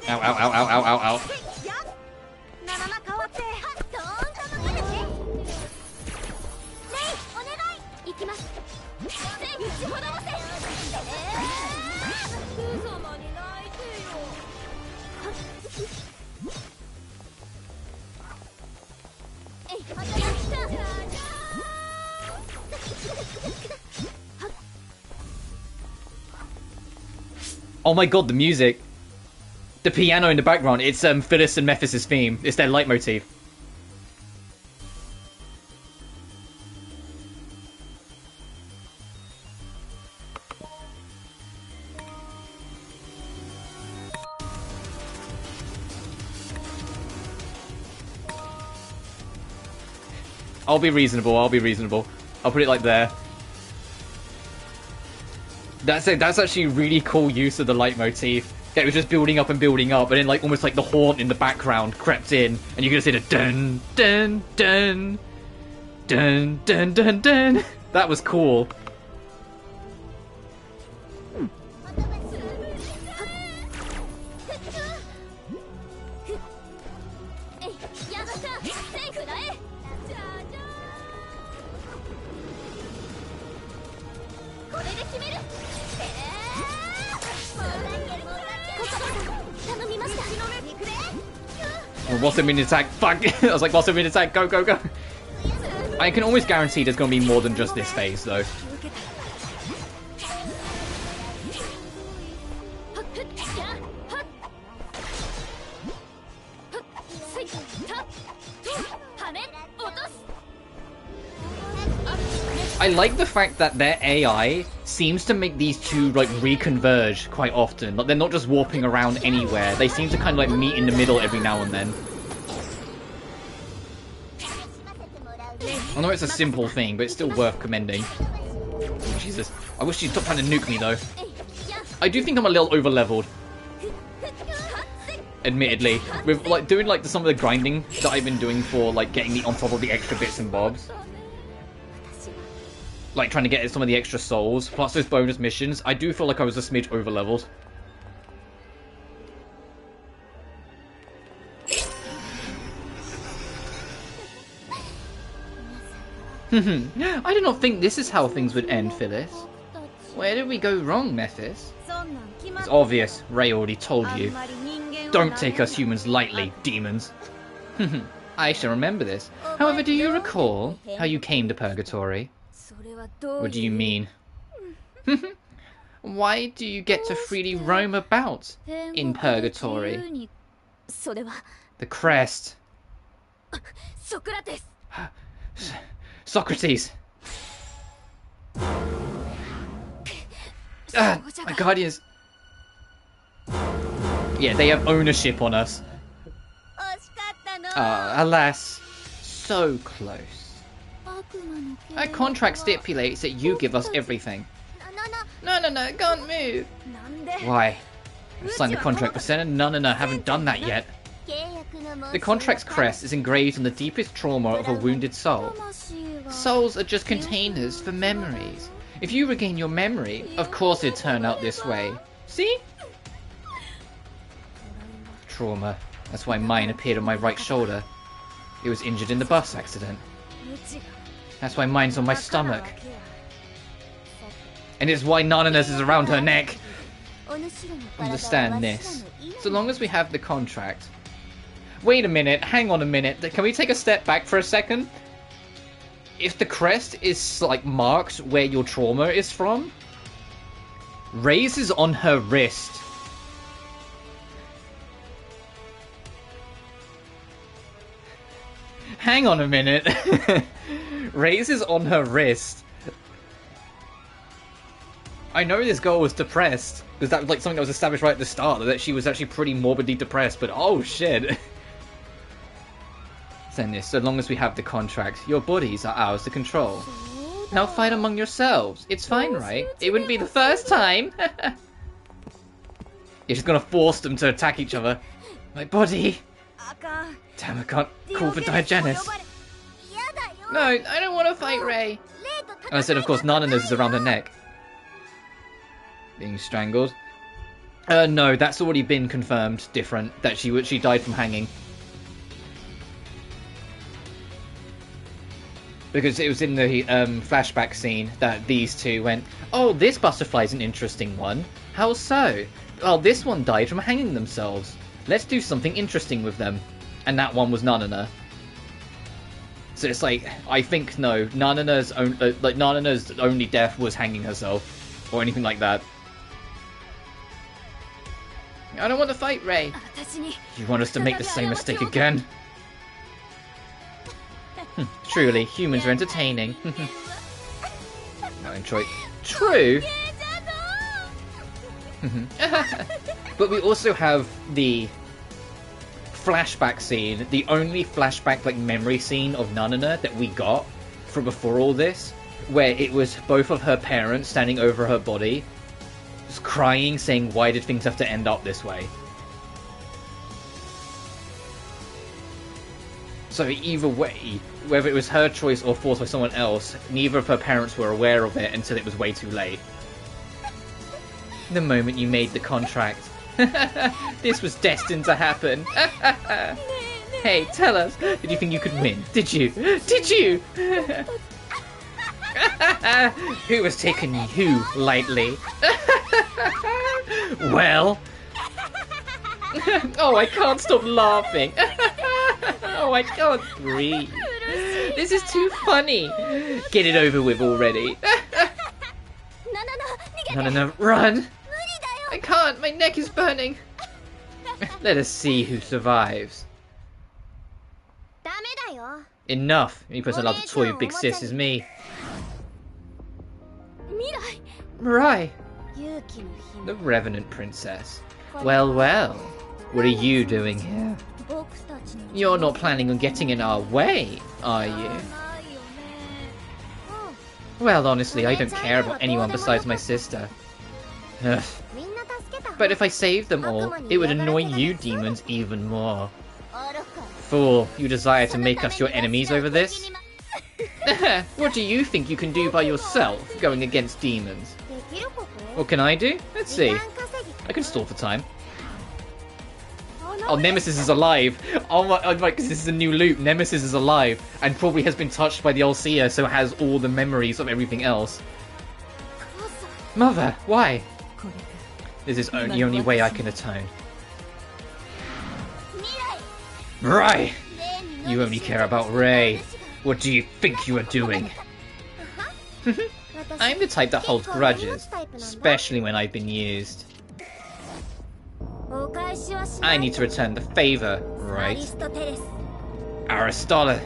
Ow, ow, ow, ow, ow, ow, ow. Oh my god, the music. The piano in the background, it's Phyllis and Memphis' theme. It's their leitmotif. I'll be reasonable, I'll be reasonable. I'll put it like there. That's it, that's actually really cool use of the leitmotif. Yeah, it was just building up, and then like almost like the horn in the background crept in, and you could just hear the dun dun dun dun dun dun dun. That was cool. What's a minute attack? Fuck! I was like, what's a minute attack? Go, go, go! I can almost guarantee there's going to be more than just this phase, though. I like the fact that their AI seems to make these two like reconverge quite often. Like they're not just warping around anywhere. They seem to kind of like meet in the middle every now and then. I know it's a simple thing, but it's still worth commending. Oh, Jesus. I wish she'd stop trying to nuke me though. I do think I'm a little over-leveled. Admittedly. With like doing like some of the grinding that I've been doing for like getting me on top of the extra bits and bobs. Like trying to get some of the extra souls, plus those bonus missions, I do feel like I was a smidge over-leveled. I do not think this is how things would end, Phyllis. Where did we go wrong, Memphis? It's obvious, Ray already told you. Don't take us humans lightly, demons. I shall remember this. However, do you recall how you came to Purgatory? What do you mean? Why do you get to freely roam about in Purgatory? The crest. Socrates! My guardians! Yeah, they have ownership on us. Alas, so close. Our contract stipulates that you give us everything. No, can't move. Why? I signed the contract with Senna. Nanana haven't done that yet. The contract's crest is engraved on the deepest trauma of a wounded soul. Souls are just containers for memories. If you regain your memory, of course it'd turn out this way. See? Trauma. That's why mine appeared on my right shoulder. It was injured in the bus accident. That's why mine's on my stomach. And it's why Nanana's is around her neck. Understand this. So long as we have the contract. Wait a minute, hang on a minute. Can we take a step back for a second? If the crest is like marked where your trauma is from, Ray's is on her wrist. Hang on a minute. Ray's is on her wrist. I know this girl was depressed, because that was like something that was established right at the start, that she was actually pretty morbidly depressed, but oh shit. Send this, so long as we have the contract, your bodies are ours to control. Now fight among yourselves. It's fine, right? It wouldn't be the first time. Yeah, she's gonna force them to attack each other. My body! Damn, I can't call for Diogenes. No, I don't want to fight Rei. And I said, of course, Nanana's is around her neck. Being strangled. No, that's already been confirmed. Different. That she died from hanging. Because it was in the flashback scene that these two went, oh, this butterfly's an interesting one. How so? Well, this one died from hanging themselves. Let's do something interesting with them. And that one was Nanana. So it's like, I think, no, Nanana's only death was hanging herself. Or anything like that. I don't want to fight Rei. You want us to make the same mistake again? Truly, humans are entertaining. No, enjoy. True. But we also have the flashback scene, the only flashback like memory scene of Nanana that we got from before all this, where it was both of her parents standing over her body, just crying, saying, why did things have to end up this way? So either way, whether it was her choice or forced by someone else, neither of her parents were aware of it until it was way too late. The moment you made the contract. This was destined to happen. Hey, tell us, did you think you could win? Did you? Did you? Who has taken you lightly? Well... Oh, I can't stop laughing. Oh, I can't breathe. This is too funny. Get it over with already. No, run. I can't, my neck is burning. Let us see who survives. Enough. The only person allowed to toy with Big Sis is me. Mirai. The Revenant Princess. Well, well. What are you doing here? You're not planning on getting in our way, are you? Well, honestly, I don't care about anyone besides my sister. Ugh. But if I saved them all, it would annoy you demons even more. Fool, you desire to make us your enemies over this? What do you think you can do by yourself, going against demons? What can I do? Let's see. I can stall for time. Oh, Nemesis is alive! Oh my, because this is a new loop. Nemesis is alive, and probably has been touched by the Ulcia, so has all the memories of everything else. Mother, why? This is the only way I can atone. Right! You only care about Rei. What do you think you are doing? I'm the type that holds grudges, especially when I've been used. I need to return the favor, right? Aristotle.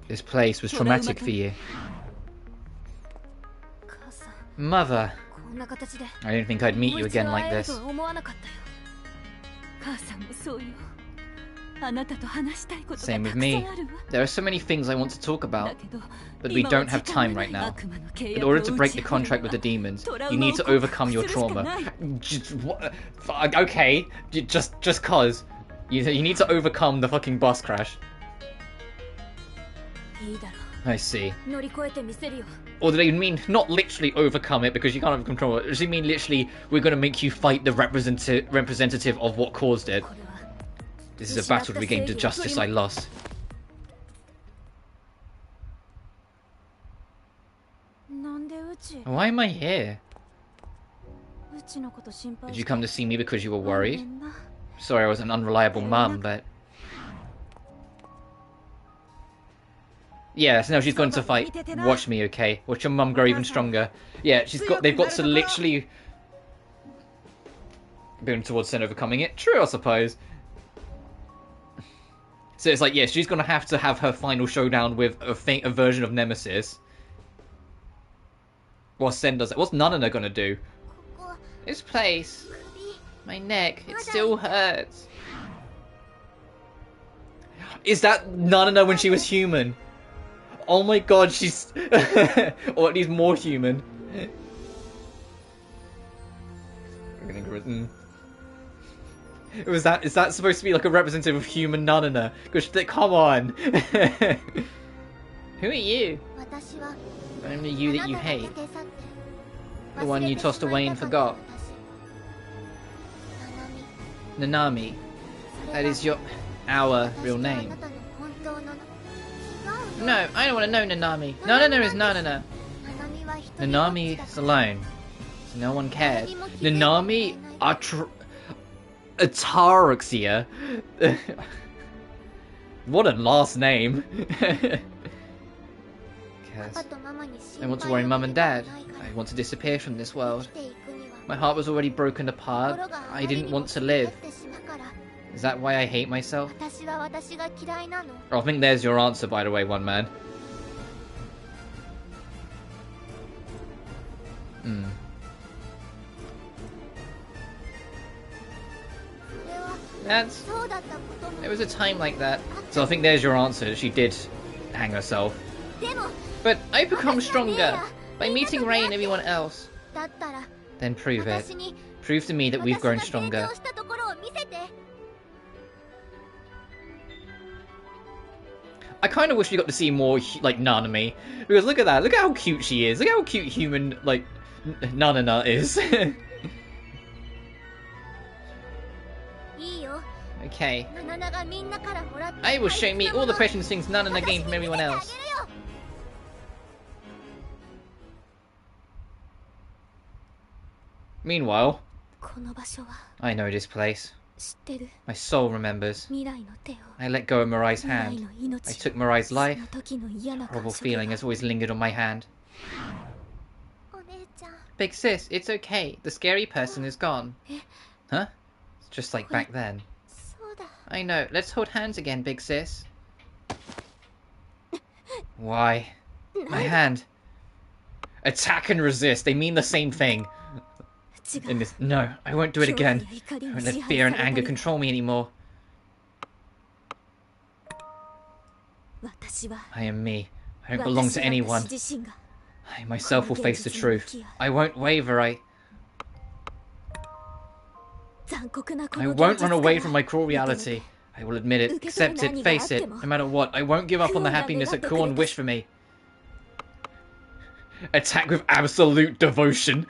This place was traumatic for you. Mother. I didn't think I'd meet you again like this. Same with me. There are so many things I want to talk about, but we don't have time right now. In order to break the contract with the demons, you need to overcome your trauma. Okay, just cause. You need to overcome the fucking bus crash. I see. Or do they mean not literally overcome it because you can't have control it? Does it mean literally we're going to make you fight the representative of what caused it? This is a battle to regain the justice I lost. Why am I here? Did you come to see me because you were worried? Sorry I was an unreliable mum, but... Yeah, so now she's going to fight. Watch me, okay? Watch your mum grow even stronger. Yeah, they've got to literally... Going towards Sen overcoming it. True, I suppose. So it's like, yeah, she's going to have her final showdown with a version of Nemesis. While Sen does that. What's Nanana going to do? This place.
My neck, it still hurts.
Is that Nanana when she was human? Oh my god, she's... or at least more human. Is that supposed to be like a representative of human Nanana? Because, come on!
Who are you? I'm the you that you hate. The one you tossed away and forgot. Nanami. That is our real name. No, I don't want to know Nanami. Nanana is Nanana. Nanami is alone. So no one cared.
Nanami Ataraxia. What a last name.
I want to worry Mum and Dad. I want to disappear from this world. My heart was already broken apart. I didn't want to live. Is that why I hate myself?
I think there's your answer, by the way, one man.
There was a time like that.
So I think there's your answer. She did hang herself.
But I've become stronger by meeting Ray and everyone else. Then prove it. Prove to me that we've grown stronger.
I kind of wish we got to see more, like, Nanami. Because look at that. Look at how cute she is. Look at how cute human, like, Nanana is.
Okay. I will show me all the precious things Nanana gained from everyone else.
Meanwhile, I know this place. My soul remembers. I let go of Mirai's hand. I took Mirai's life. A horrible feeling has always lingered on my hand.
Big sis, it's okay. The scary person is gone.
Huh? It's just like back then.
I know. Let's hold hands again, big sis.
Why? My hand. Attack and resist. They mean the same thing. In this, no, I won't do it again. I won't let fear and anger control me anymore. I am me. I don't belong to anyone. I myself will face the truth. I won't waver. I won't run away from my cruel reality. I will admit it, accept it, face it, no matter what. I won't give up on the happiness that Kuon wished for me. Attack with absolute devotion.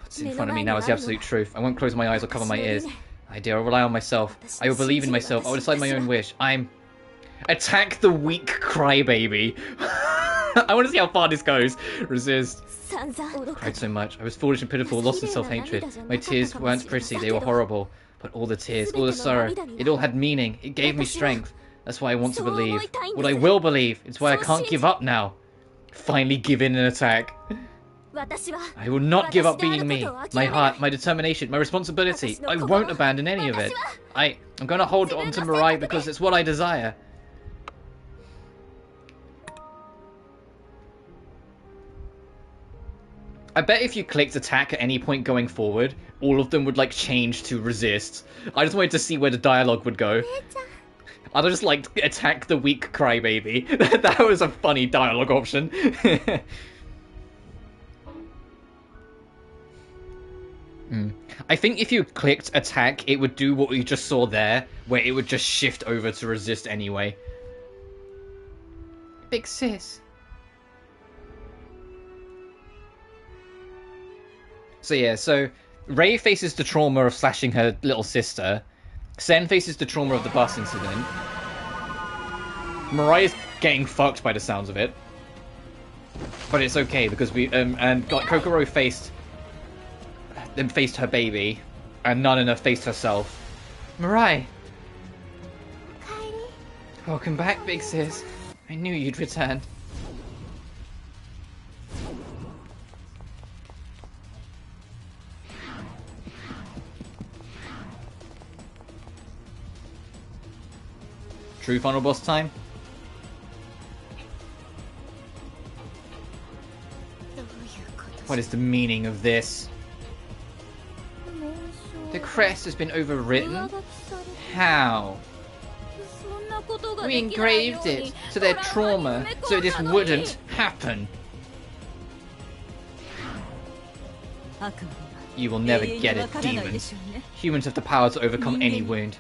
What's in front of me now is the absolute truth. I won't close my eyes or cover my ears. I dare rely on myself. I will believe in myself. I will decide my own wish. Attack the weak crybaby. I want to see how far this goes. Resist. I cried so much. I was foolish and pitiful, lost in self-hatred. My tears weren't pretty, they were horrible. But all the tears, all the sorrow, it all had meaning. It gave me strength. That's why I want to believe. What I will believe. It's why I can't give up now. Finally give in and attack. I will not give up being me. My heart, my determination, my responsibility. I won't abandon any of it. I'm going to hold on to Mirai because it's what I desire. I bet if you clicked attack at any point going forward, all of them would like change to resist. I just wanted to see where the dialogue would go. I'd just like attack the weak crybaby. That was a funny dialogue option. I think if you clicked attack, it would do what we just saw there, where it would just shift over to resist anyway.
Big sis.
So yeah, so Rei faces the trauma of slashing her little sister. Sen faces the trauma of the bus incident. Mirai is getting fucked by the sounds of it. But it's okay because we and Kokoro faced her baby, and Nanana faced herself. Mirai! Welcome back, big sis. I knew you'd return. True final boss time? What is the meaning of this? crest has been overwritten? How? We engraved it to their trauma, so this wouldn't happen. You will never get it, demons. Humans have the power to overcome any wound.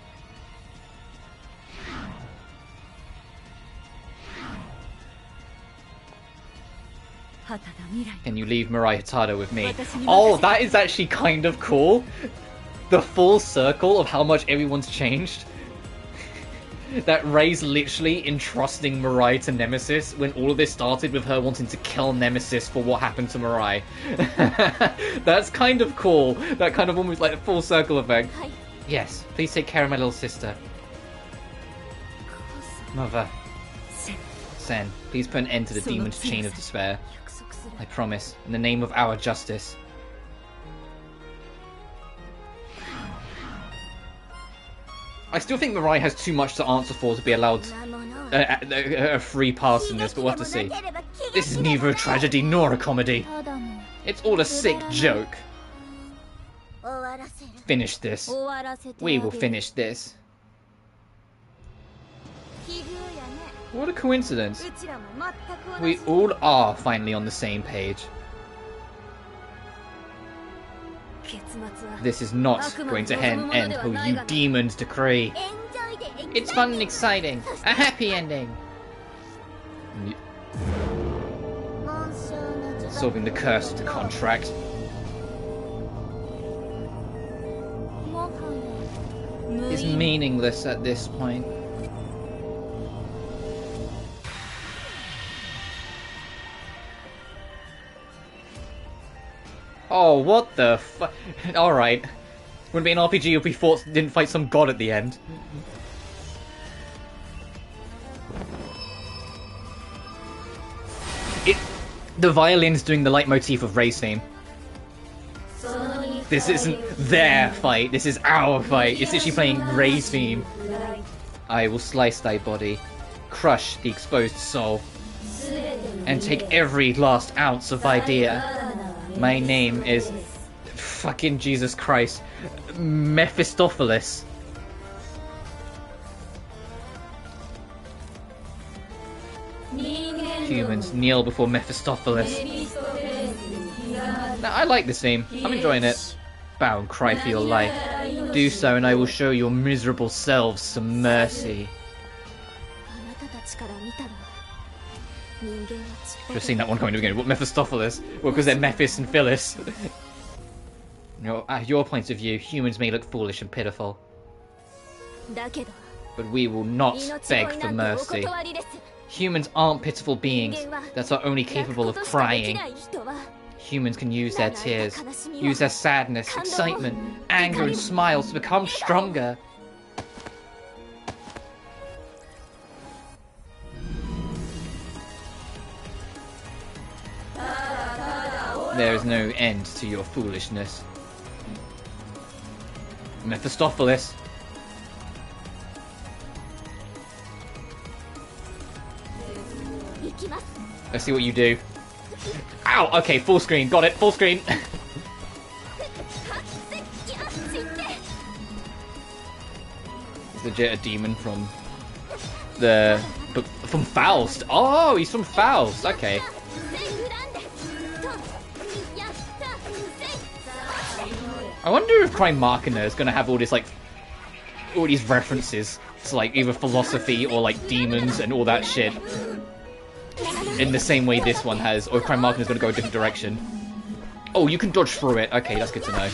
Can you leave Mirai Hatada with me? Oh, that is actually kind of cool. The full circle of how much everyone's changed. That Rei's literally entrusting Mirai to Nemesis when all of this started with her wanting to kill Nemesis for what happened to Mirai. That's kind of cool. That kind of almost like a full circle effect. Yes, please take care of my little sister. Mother. Sen, please put an end to the demon's chain of despair. I promise, in the name of our justice. I still think Mirai has too much to answer for to be allowed a free pass in this, but we'll have to see. This is neither a tragedy nor a comedy. It's all a sick joke. Finish this. We will finish this. What a coincidence. We all are finally on the same page. This is not going to end how you demons decree. It's fun and exciting. A happy ending. Solving the curse of the contract. Is meaningless at this point. Oh, what the fuck? Alright. Wouldn't be an RPG if we didn't fight some god at the end. The violin's doing the leitmotif of Rei's theme. This isn't their fight, this is our fight. It's literally playing Rei's theme. I will slice thy body, crush the exposed soul, and take every last ounce of idea. My name is... fucking Jesus Christ. Mephistopheles. Humans kneel before Mephistopheles. Now, I like this theme. I'm enjoying it. Bow and cry for your life. Do so and I will show your miserable selves some mercy. Just seen that one coming again. What, Mephistopheles? Well, because they're Mephis and Phyllis. At your point of view, humans may look foolish and pitiful. But we will not beg for mercy. Humans aren't pitiful beings that are only capable of crying. Humans can use their tears, use their sadness, excitement, anger and smiles to become stronger. There is no end to your foolishness. Mephistopheles. Let's see what you do. Ow! Okay, full screen. Got it. Full screen. He's legit a demon from the book from Faust. Oh, he's from Faust. Okay. I wonder if Crime Marketer is gonna have all this all these references to either philosophy or demons and all that shit. In the same way this one has, or Crime Marketer is gonna go a different direction. Oh, you can dodge through it. Okay, that's good to know.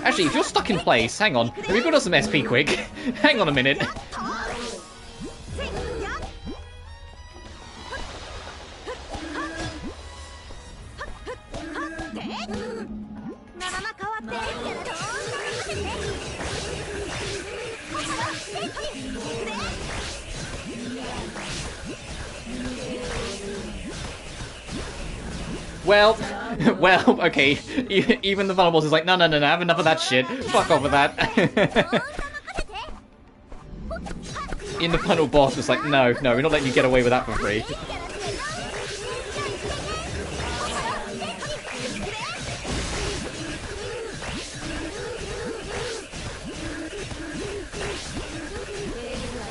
Actually, if you're stuck in place, hang on. Let me put on some SP quick. Hang on a minute. Well, okay. Even the final boss is like, no, have enough of that shit. Fuck off with that. In the final boss, it's like, no, we're not letting you get away with that for free.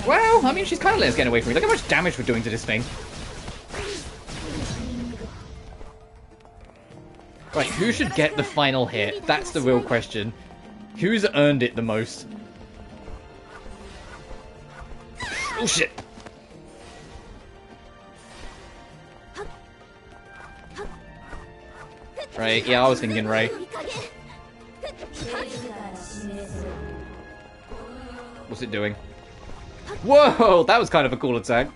Well, I mean, she's kind of letting us get away from me. Look how much damage we're doing to this thing. Right, who should get the final hit? That's the real question. Who's earned it the most? Oh shit! Right, yeah, I was thinking Ray. What's it doing? Whoa, that was kind of a cool attack.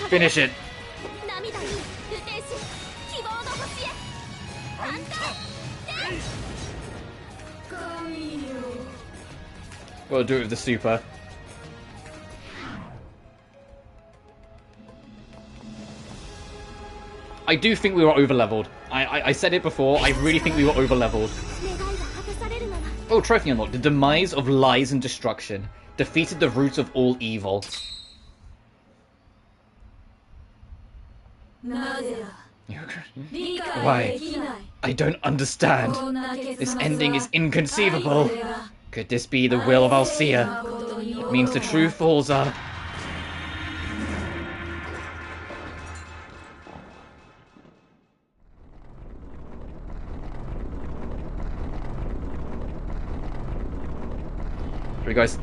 Finish it. Gotta do it with the super. I do think we were over-leveled. I said it before, I really think we were over-leveled. Oh, trophy unlocked. The demise of lies and destruction. Defeated the root of all evil. Why? I don't understand. This ending is inconceivable. Could this be the will of Alcea? It means the true falls are...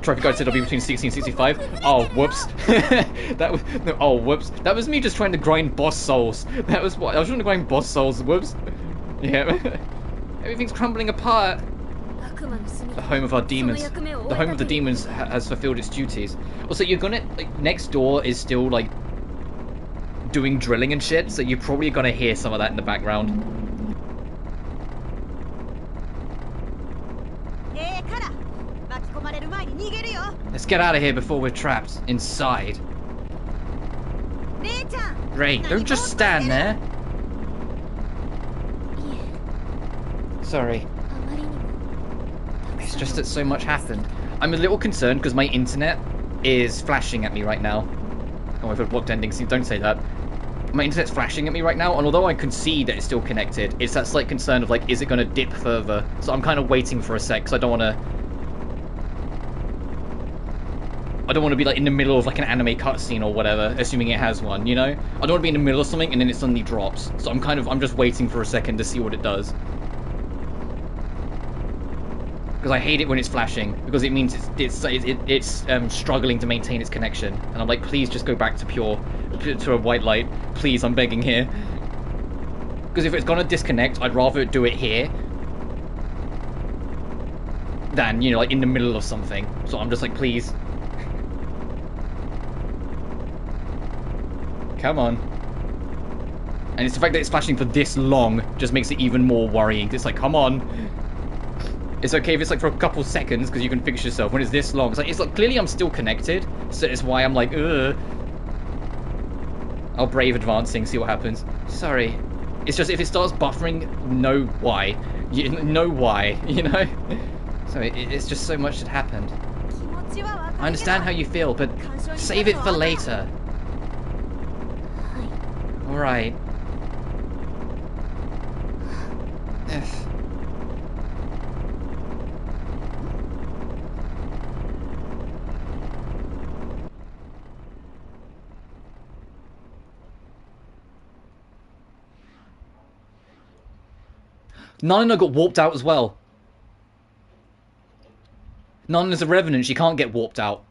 Trophy guide said I'll be between 60 and 65. Oh, whoops. That was... No, oh, whoops. That was me just trying to grind boss souls. That was what... I was trying to grind boss souls. Whoops. Yeah. Everything's crumbling apart. The home of our demons. The home of the demons has fulfilled its duties. Also, you're gonna... Like, next door is still, like... doing drilling and shit, so you're probably gonna hear some of that in the background. Let's get out of here before we're trapped inside. Ray, don't just stand there. Sorry. It's just that so much happened. I'm a little concerned because my internet is flashing at me right now. Oh, I've got blocked ending, so don't say that. My internet's flashing at me right now, and although I can see that it's still connected, it's that slight concern of, like, is it going to dip further? So I'm kind of waiting for a sec, because I don't want to be, like, in the middle of, like, an anime cutscene or whatever, assuming it has one, you know? I don't want to be in the middle of something and then it suddenly drops. So I'm just waiting for a second to see what it does. Because I hate it when it's flashing, because it means it's struggling to maintain its connection. And I'm like, please just go back to a white light. Please, I'm begging here. Because if it's gonna disconnect, I'd rather do it here than, you know, like, in the middle of something. So I'm just like, please. Come on. And it's the fact that it's flashing for this long just makes it even more worrying. It's like, come on. It's okay if it's like for a couple seconds because you can fix yourself. When it's this long, it's like clearly I'm still connected, so it's why I'm like, ugh. I'll brave advancing, see what happens. Sorry. It's just if it starts buffering, know why. You know why, you know? So it's just so much that happened. I understand how you feel, but save it for later. Alright. Nanana got warped out as well. Nanana's a revenant, she can't get warped out.